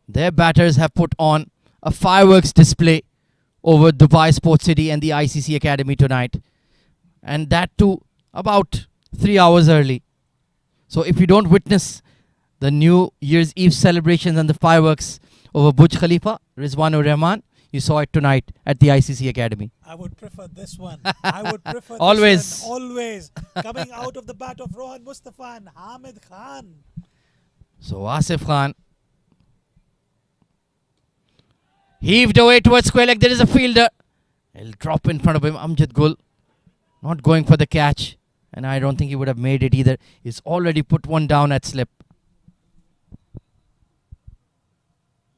Their batters have put on a fireworks display over Dubai Sports City and the ICC Academy tonight. And that too about 3 hours early. So if you don't witness the New Year's Eve celebrations and the fireworks over Burj Khalifa, Rizwanur Rahman, you saw it tonight at the ICC Academy. I would prefer this one. I would prefer Always. this one. Always. Coming out of the bat of Rohan Mustafa and Hamid Khan. So Asif Khan heaved away towards square leg. There is a fielder. He'll drop in front of him. Amjad Gul not going for the catch. And I don't think he would have made it either. He's already put one down at slip.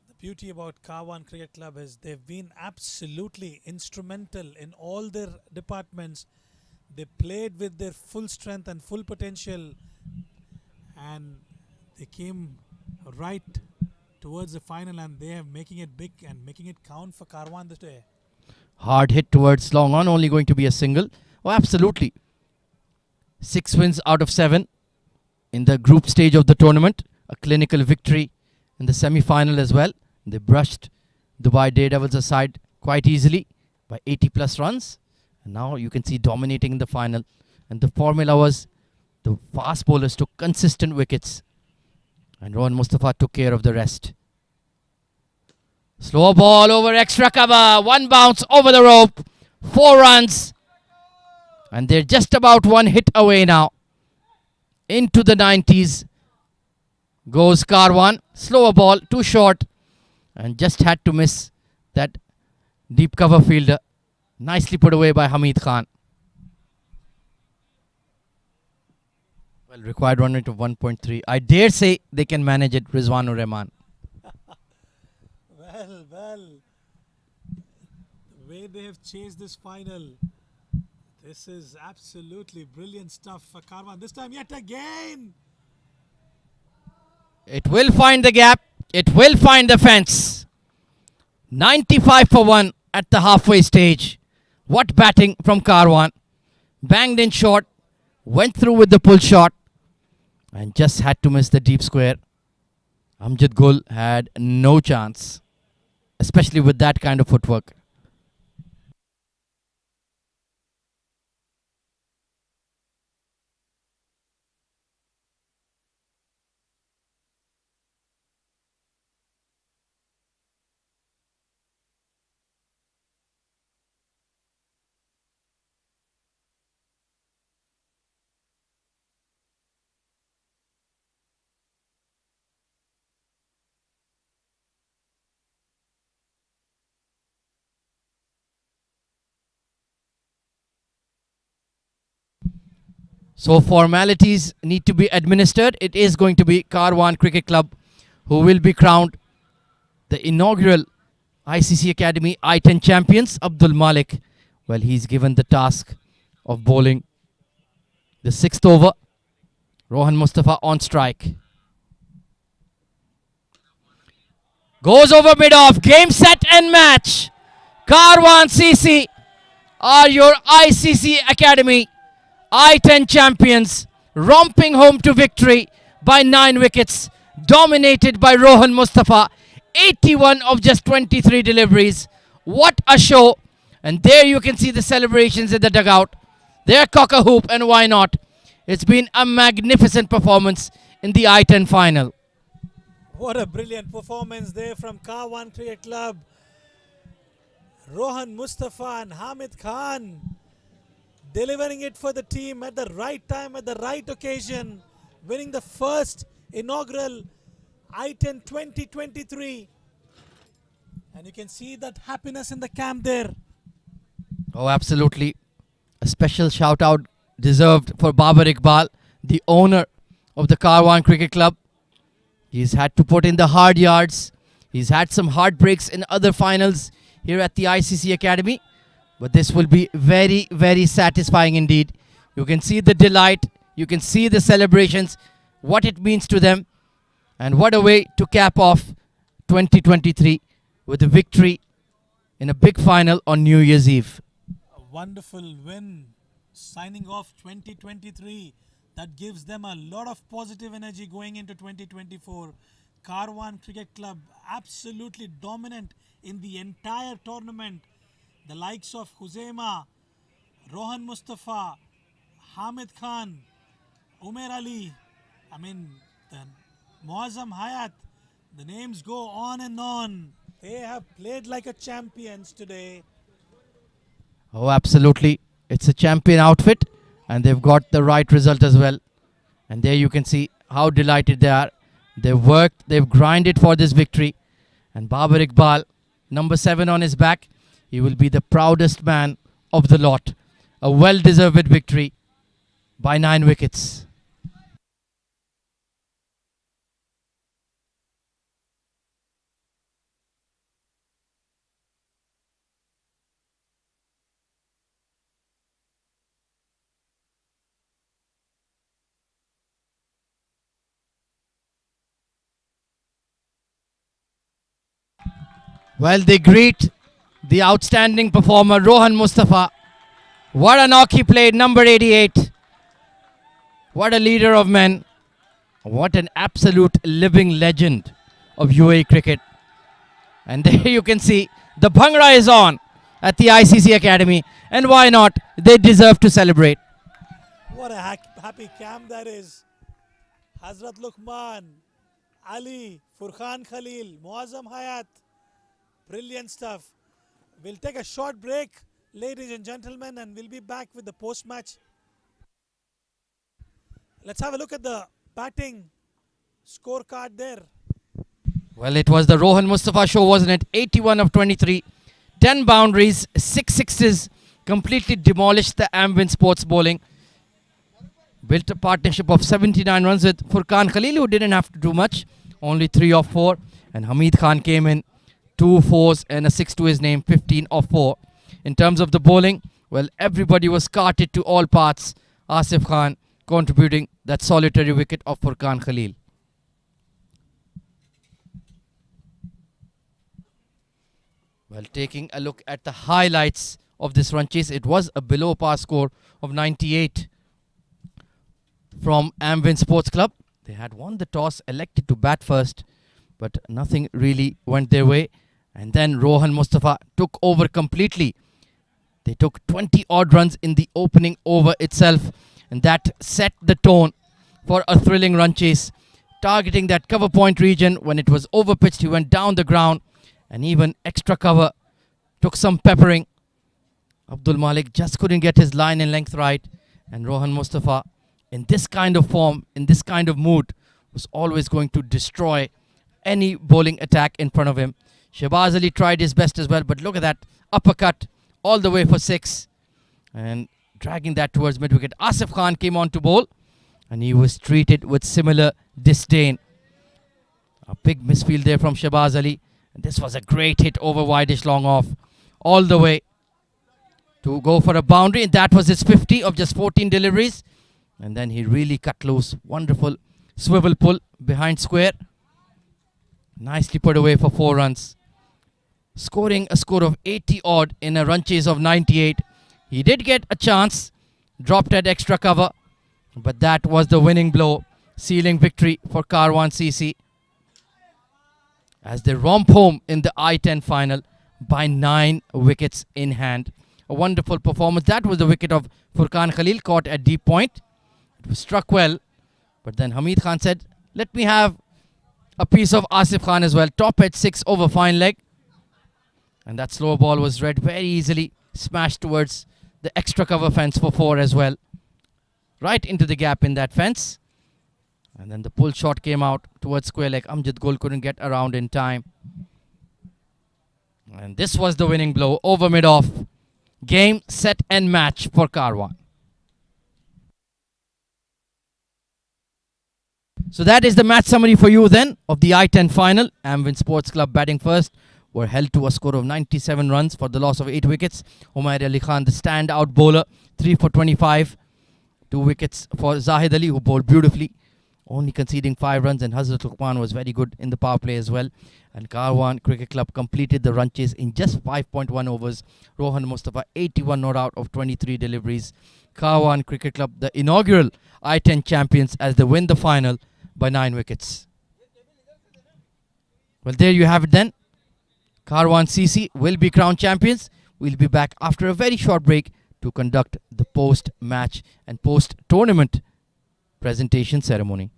The beauty about Karwan Cricket Club is they've been absolutely instrumental in all their departments. They played with their full strength and full potential. And they came right towards the final, and they are making it big and making it count for Karwan this day. Hard hit towards long on, only going to be a single. Oh, absolutely. 6 wins out of 7 in the group stage of the tournament. A clinical victory in the semi-final as well. They brushed Dubai Daredevils aside quite easily by 80 plus runs. And now you can see dominating in the final. And the formula was the fast bowlers took consistent wickets. And Rohan Mustafa took care of the rest. Slow ball over extra cover. One bounce over the rope. 4 runs. And they're just about one hit away now. Into the 90s goes Karwan. Slower ball, too short. And just had to miss that deep cover fielder. Nicely put away by Hamid Khan. Well, required run rate of 1.3. I dare say they can manage it, Rizwanur Rahman. Well. The way they have chased this final. This is absolutely brilliant stuff for Karwan. This time yet again. It will find the gap. It will find the fence. 95 for 1 at the halfway stage. What batting from Karwan. Banged in short. Went through with the pull shot. And just had to miss the deep square. Amjad Gul had no chance. Especially with that kind of footwork. So formalities need to be administered. It is going to be Karwan Cricket Club who will be crowned the inaugural ICC Academy I10 champions. Abdul Malik, well, he's given the task of bowling the 6th over. Rohan Mustafa on strike. Goes over mid-off. Game, set and match. Karwan CC are your ICC Academy I10 champions, romping home to victory by 9 wickets, dominated by Rohan Mustafa. 81 of just 23 deliveries. What a show. And there you can see the celebrations in the dugout. They're cock-a-hoop, and why not? It's been a magnificent performance in the I10 final. What a brilliant performance there from Karwan Cricket Club. Rohan Mustafa and Hamid Khan delivering it for the team at the right time, at the right occasion, winning the first inaugural I10 2023. And you can see that happiness in the camp there. Oh, absolutely. A special shout out deserved for Babar Iqbal, the owner of the Karwan Cricket Club. He's had to put in the hard yards. He's had some heartbreaks in other finals here at the ICC Academy. But this will be very, very satisfying indeed. You can see the delight. You can see the celebrations, what it means to them. And what a way to cap off 2023 with a victory in a big final on New Year's Eve. A wonderful win, signing off 2023. That gives them a lot of positive energy going into 2024. Karwan Cricket Club absolutely dominant in the entire tournament. The likes of Huzaima, Rohan Mustafa, Hamid Khan, Umer Ali, the Muazzam Hayat, the names go on and on. They have played like a champions today. Oh, absolutely. It's a champion outfit and they've got the right result as well. And there you can see how delighted they are. They've worked, they've grinded for this victory. And Babar Iqbal, number 7 on his back, he will be the proudest man of the lot. A well-deserved victory by 9 wickets. Well, they greet the outstanding performer, Rohan Mustafa. What a knock he played, number 88. What a leader of men. What an absolute living legend of UAE cricket. And there you can see the Bhangra is on at the ICC Academy. And why not? They deserve to celebrate. What a happy camp that is. Hazrat Luqman, Ali, Furqan Khalil, Muazzam Hayat. Brilliant stuff. We'll take a short break, ladies and gentlemen, and we'll be back with the post-match. Let's have a look at the batting scorecard there. Well, it was the Rohan Mustafa show, wasn't it? 81 of 23, 10 boundaries, 6 sixes, completely demolished the Amvin Sports bowling. Built a partnership of 79 runs with Furqan Khalil, who didn't have to do much, only 3 of 4. And Hamid Khan came in, 2 fours and a 6 to his name, 15 of 4. In terms of the bowling, well, everybody was carted to all parts. Asif Khan contributing that solitary wicket of Furqan Khalil. Well, taking a look at the highlights of this run chase, it was a below par score of 98 from Amvin Sports Club. They had won the toss, elected to bat first, but nothing really went their way. And then Rohan Mustafa took over completely. They took 20 odd runs in the opening over itself, and that set the tone for a thrilling run chase. Targeting that cover point region, when it was overpitched, he went down the ground, and even extra cover took some peppering. Abdul Malik just couldn't get his line and length right, and Rohan Mustafa, in this kind of form, in this kind of mood, was always going to destroy any bowling attack in front of him. Shahbaz Ali tried his best as well, but look at that uppercut all the way for 6 and dragging that towards mid-wicket. Asif Khan came on to bowl and he was treated with similar disdain. A big misfield there from Shahbaz Ali, and this was a great hit over wideish long off all the way to go for a boundary, and that was his 50 of just 14 deliveries. And then he really cut loose. Wonderful swivel pull behind square, nicely put away for 4 runs. Scoring a score of 80 odd in a run chase of 98. He did get a chance, dropped at extra cover, but that was the winning blow, sealing victory for Karwan CC as they romp home in the I10 final by 9 wickets in hand. A wonderful performance. That was the wicket of Furqan Khalil, caught at deep point. It was struck well, but then Hamid Khan said, let me have a piece of Asif Khan as well. Top at 6 over fine leg. And that slow ball was read very easily, smashed towards the extra cover fence for 4 as well. Right into the gap in that fence. And then the pull shot came out towards square leg. Amjad Gul couldn't get around in time. And this was the winning blow over mid-off. Game, set and match for Karwan. So that is the match summary for you then of the I10 final. Amvin Sports Club batting first were held to a score of 97 runs for the loss of 8 wickets. Umair Ali Khan, the standout bowler, 3 for 25. 2 wickets for Zahid Ali, who bowled beautifully. only conceding 5 runs, and Hazrat Luqman was very good in the power play as well. And Karwan Cricket Club completed the run chase in just 5.1 overs. Rohan Mustafa 81 not out of 23 deliveries. Karwan Cricket Club, the inaugural I10 champions, as they win the final by 9 wickets. Well, there you have it then. Karwan CC will be crowned champions. We'll be back after a very short break to conduct the post-match and post-tournament presentation ceremony.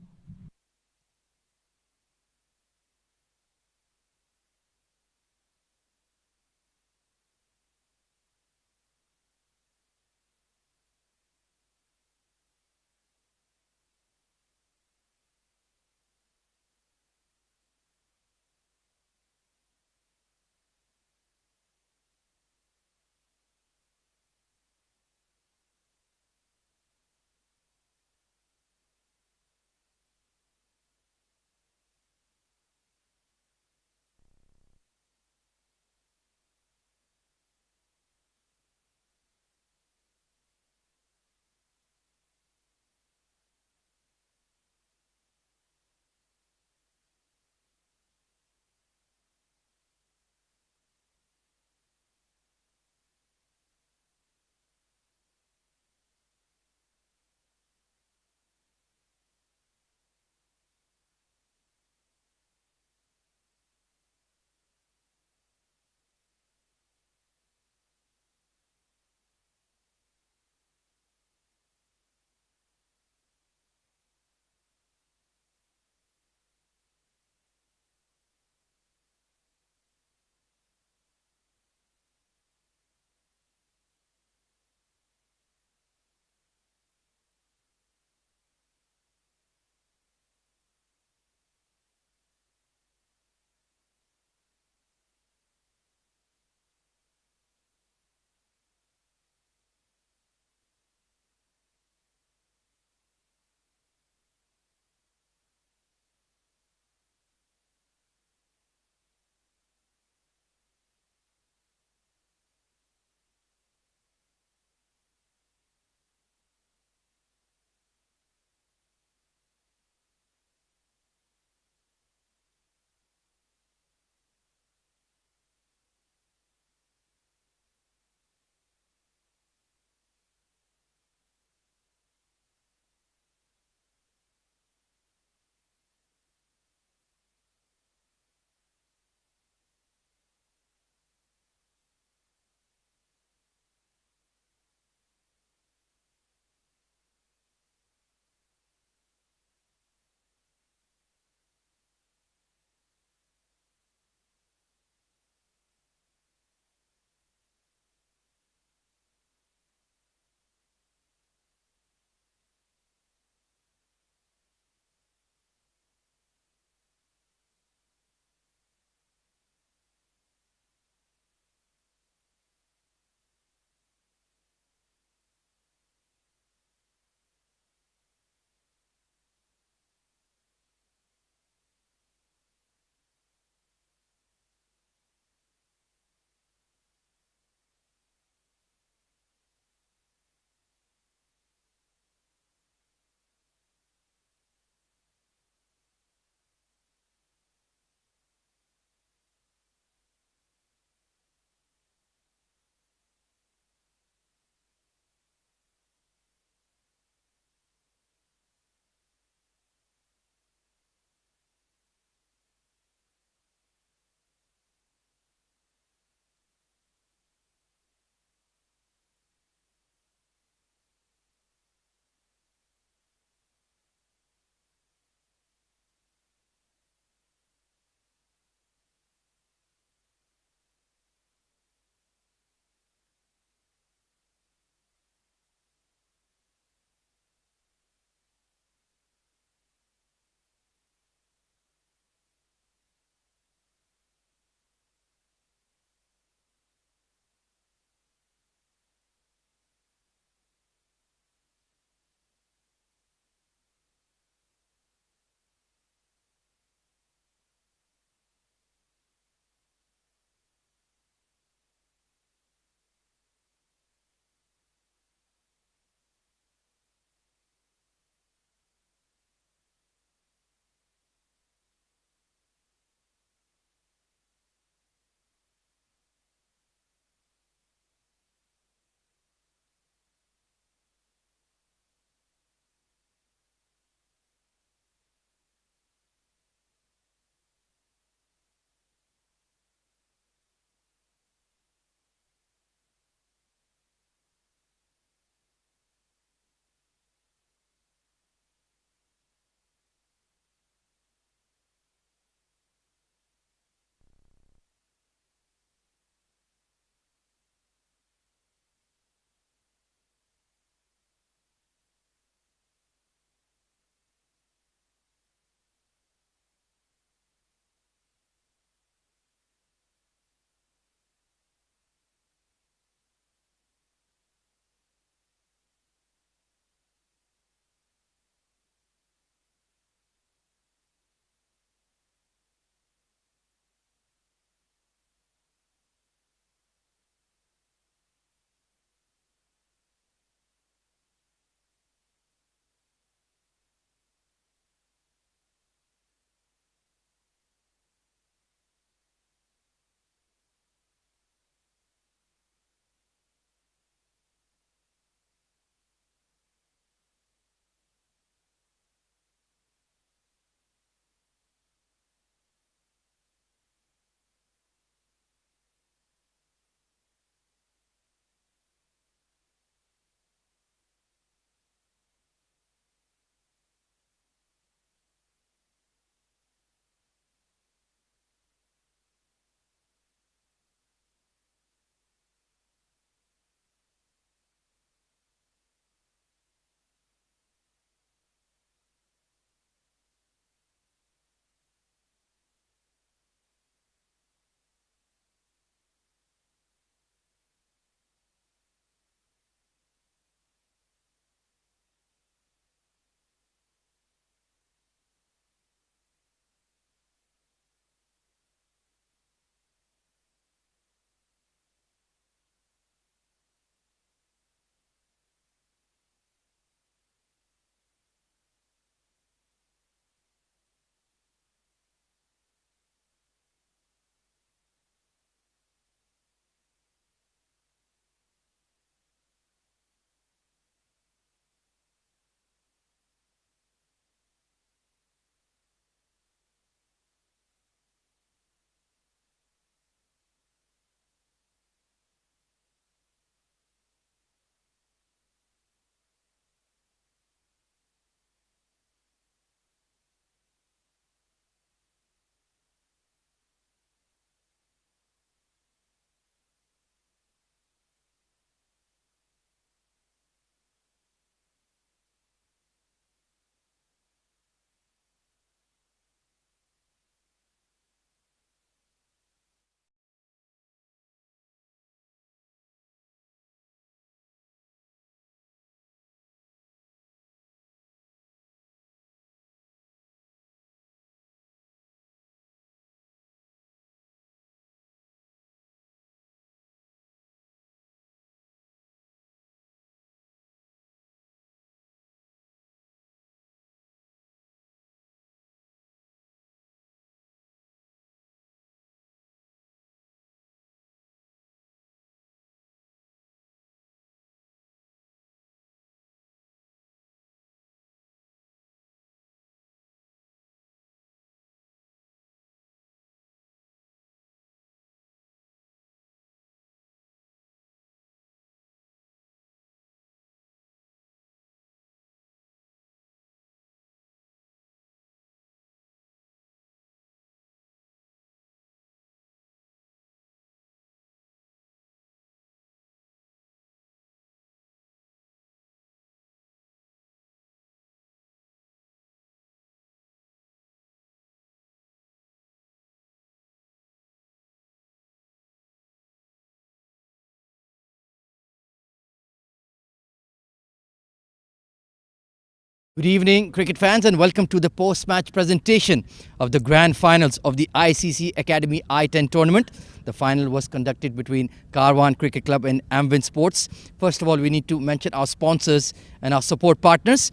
Good evening, cricket fans, and welcome to the post-match presentation of the grand finals of the ICC Academy I10 tournament. The final was conducted between Karwan Cricket Club and Amvin Sports. First of all, we need to mention our sponsors and our support partners.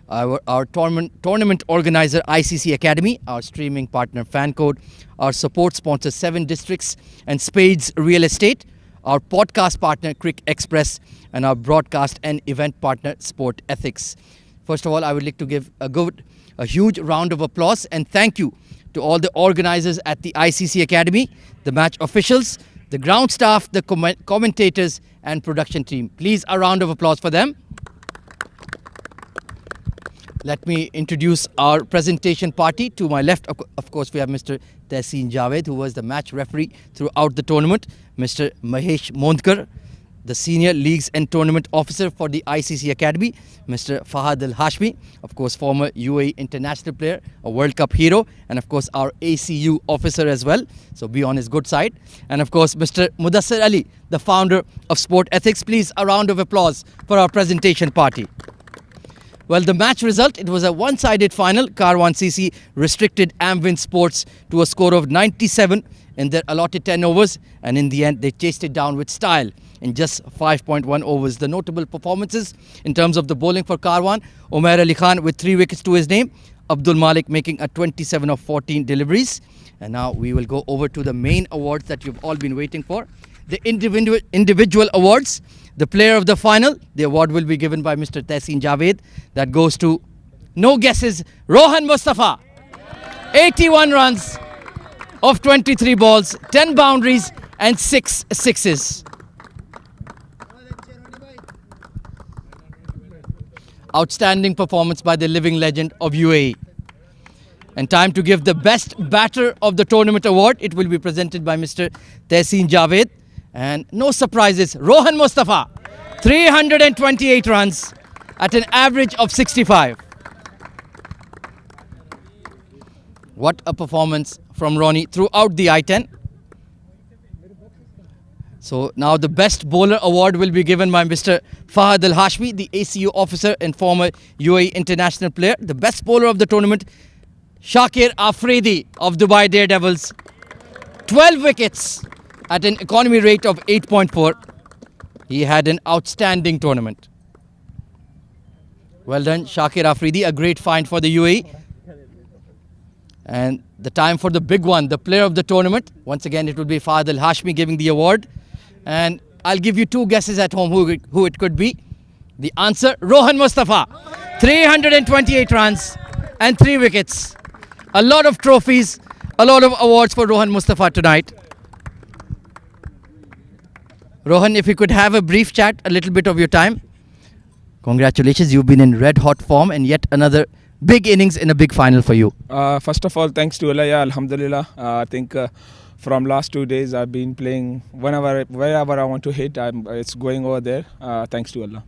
Our tournament organizer ICC Academy, our streaming partner FanCode, our support sponsor 7 Districts and Spades Real Estate, our podcast partner Crick Express, and our broadcast and event partner Sport Ethics. First of all, I would like to give a huge round of applause and thank you to all the organizers at the ICC Academy, the match officials, the ground staff, the commentators and production team. Please, a round of applause for them. Let me introduce our presentation party. To my left, of course, we have Mr. Tehseen Javed, who was the match referee throughout the tournament. Mr. Mahesh Mondkar, the Senior Leagues and Tournament Officer for the ICC Academy. Mr. Fahad Al-Hashmi, of course, former UAE international player, a World Cup hero, and of course our ACU officer as well, so be on his good side. And of course Mr. Mudassir Ali, the founder of Sport Ethics. Please, a round of applause for our presentation party. Well, the match result, it was a one-sided final. Karwan CC restricted Amvin Sports to a score of 97 in their allotted 10 overs, and in the end they chased it down with style in just 5.1 overs. The notable performances in terms of the bowling for Karwan: Umair Ali Khan with 3 wickets to his name, Abdul Malik making a 27 of 14 deliveries. And now we will go over to the main awards that you've all been waiting for. The individual awards. The player of the final, the award will be given by Mr. Tehseen Javed. That goes to, no guesses, Rohan Mustafa. 81 runs of 23 balls, 10 boundaries and 6 sixes. Outstanding performance by the living legend of UAE. And time to give the best batter of the tournament award. It will be presented by Mr. Tehseen Javed. And no surprises, Rohan Mustafa, 328 runs at an average of 65. What a performance from Ronnie throughout the I10. So now the best bowler award will be given by Mr. Fahad Al-Hashmi, the ACU officer and former UAE international player. The best bowler of the tournament, Shakir Afridi of Dubai Daredevils. 12 wickets at an economy rate of 8.4. He had an outstanding tournament. Well done, Shakir Afridi, a great find for the UAE. And the time for the big one, the player of the tournament. Once again, it will be Fahad Al-Hashmi giving the award. And I'll give you 2 guesses at home who it could be. The answer, Rohan Mustafa. 328 runs and 3 wickets. A lot of trophies, a lot of awards for Rohan Mustafa tonight. Rohan, if you could have a brief chat, a little bit of your time. Congratulations, you've been in red hot form and yet another big innings in a big final for you. First of all, thanks to Allah, Alhamdulillah. I think from last 2 days I've been playing wherever I want to hit. It's going over there. Thanks to Allah.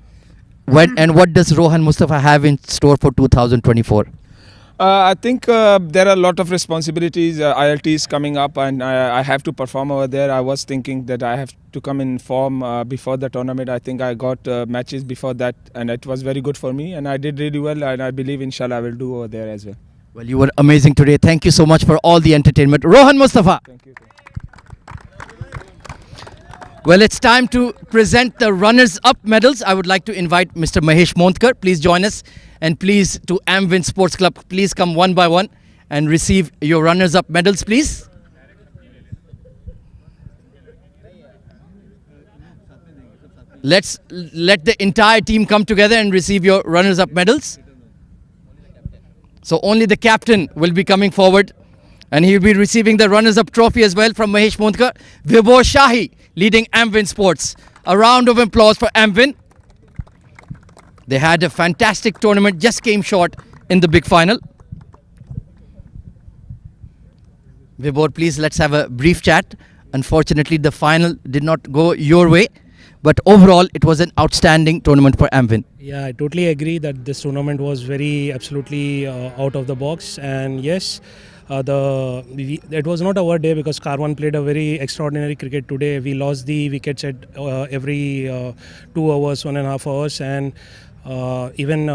And what does Rohan Mustafa have in store for 2024? I think there are a lot of responsibilities. ILT is coming up and I have to perform over there. I was thinking that I have to come in form before the tournament. I think I got matches before that and it was very good for me and I did really well, and I believe inshallah I will do over there as well. Well, you were amazing today. Thank you so much for all the entertainment. Rohan Mustafa. Thank you. Well, it's time to present the runners-up medals. I would like to invite Mr. Mahesh Mondkar. Please join us. And please, to Amvin Sports Club, please come one by one and receive your runners-up medals, please. Let's let the entire team come together and receive your runners-up medals. So only the captain will be coming forward. And he will be receiving the runners-up trophy as well from Mahesh Mondkar. Vibhor Shahi, leading Amvin Sports. A round of applause for Amvin. They had a fantastic tournament, just came short in the big final. Vibhor, please, let's have a brief chat. Unfortunately, the final did not go your way. But overall, it was an outstanding tournament for Amvin. Yeah, I totally agree that this tournament was very absolutely out of the box. And yes, it was not our day because Karwan played a very extraordinary cricket today. We lost the wickets at every 2 hours, 1.5 hours, and Even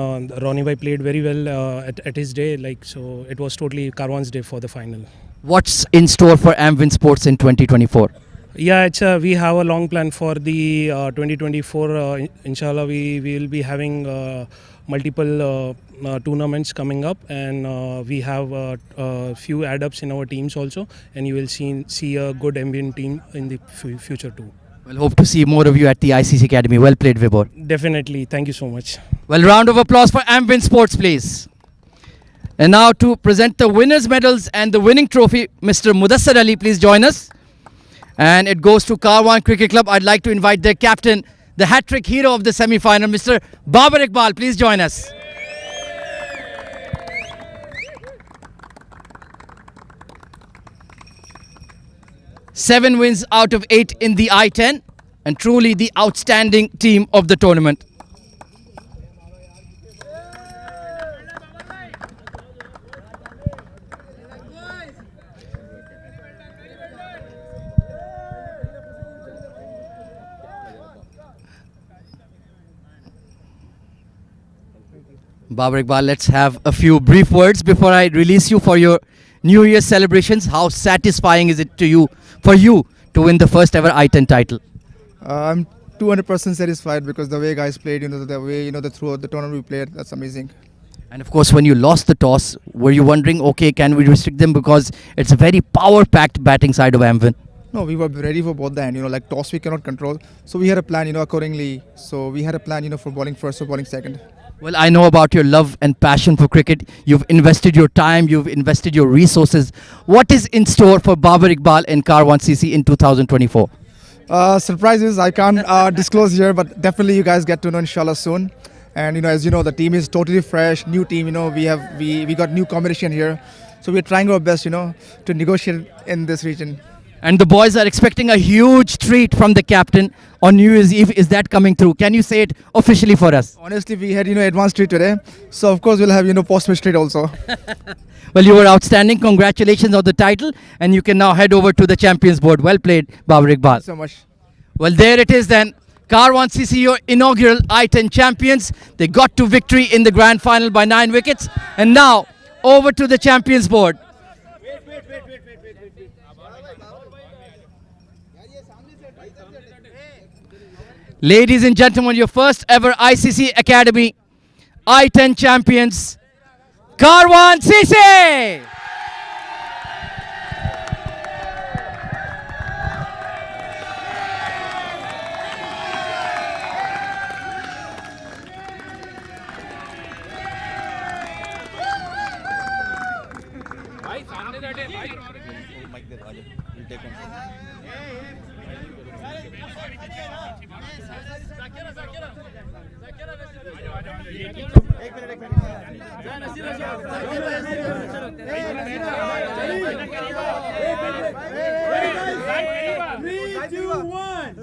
Ronnie Bhai played very well at his day. Like, so it was totally Karwan's day for the final. What's in store for Amvin Sports in 2024? Yeah, it's we have a long plan for the 2024. Inshallah, we will be having multiple tournaments coming up, and we have a few add-ups in our teams also, and you will see a good Amvin team in the future too. We'll hope to see more of you at the ICC Academy. Well played, Vibhor. Definitely. Thank you so much. Well, round of applause for Amvin Sports, please. And now to present the winners' medals and the winning trophy, Mr. Mudassar Ali, please join us. And it goes to Karwan Cricket Club. I'd like to invite their captain, the hat-trick hero of the semi-final, Mr. Babar Iqbal. Please join us. Seven wins out of 8 in the I10, and truly the outstanding team of the tournament. Babar Iqbal, let's have a few brief words before I release you for your New Year's celebrations. How satisfying is it for you to win the first ever I10 title? I'm 200% satisfied because the way guys played, the way, throughout the tournament we played, that's amazing. And of course, when you lost the toss, were you wondering, okay, can we restrict them because it's a very power-packed batting side of Amvin? No, we were ready for both the end, like toss we cannot control. So we had a plan, accordingly. So we had a plan, for bowling first or bowling second. Well, I know about your love and passion for cricket. You've invested your time, you've invested your resources. What is in store for Babar Iqbal and Karwan CC in 2024? Surprises I can't disclose here, but definitely you guys get to know inshallah soon. And as you know, the team is totally fresh, new team. We got new combination here, so we're trying our best, to negotiate in this region. And the boys are expecting a huge treat from the captain on New Year's Eve. Is that coming through? Can you say it officially for us? Honestly, we had advanced treat today, so of course we'll have post-match treat also. Well, you were outstanding. Congratulations on the title, and you can now head over to the Champions Board. Well played, Babar Iqbal. Thank you so much. Well, there it is then. Karwan CC, your inaugural I10 champions. They got to victory in the grand final by 9 wickets. And now, over to the Champions Board. Ladies and gentlemen, your first ever ICC Academy I10 champions, Karwan CC! Three, two, one.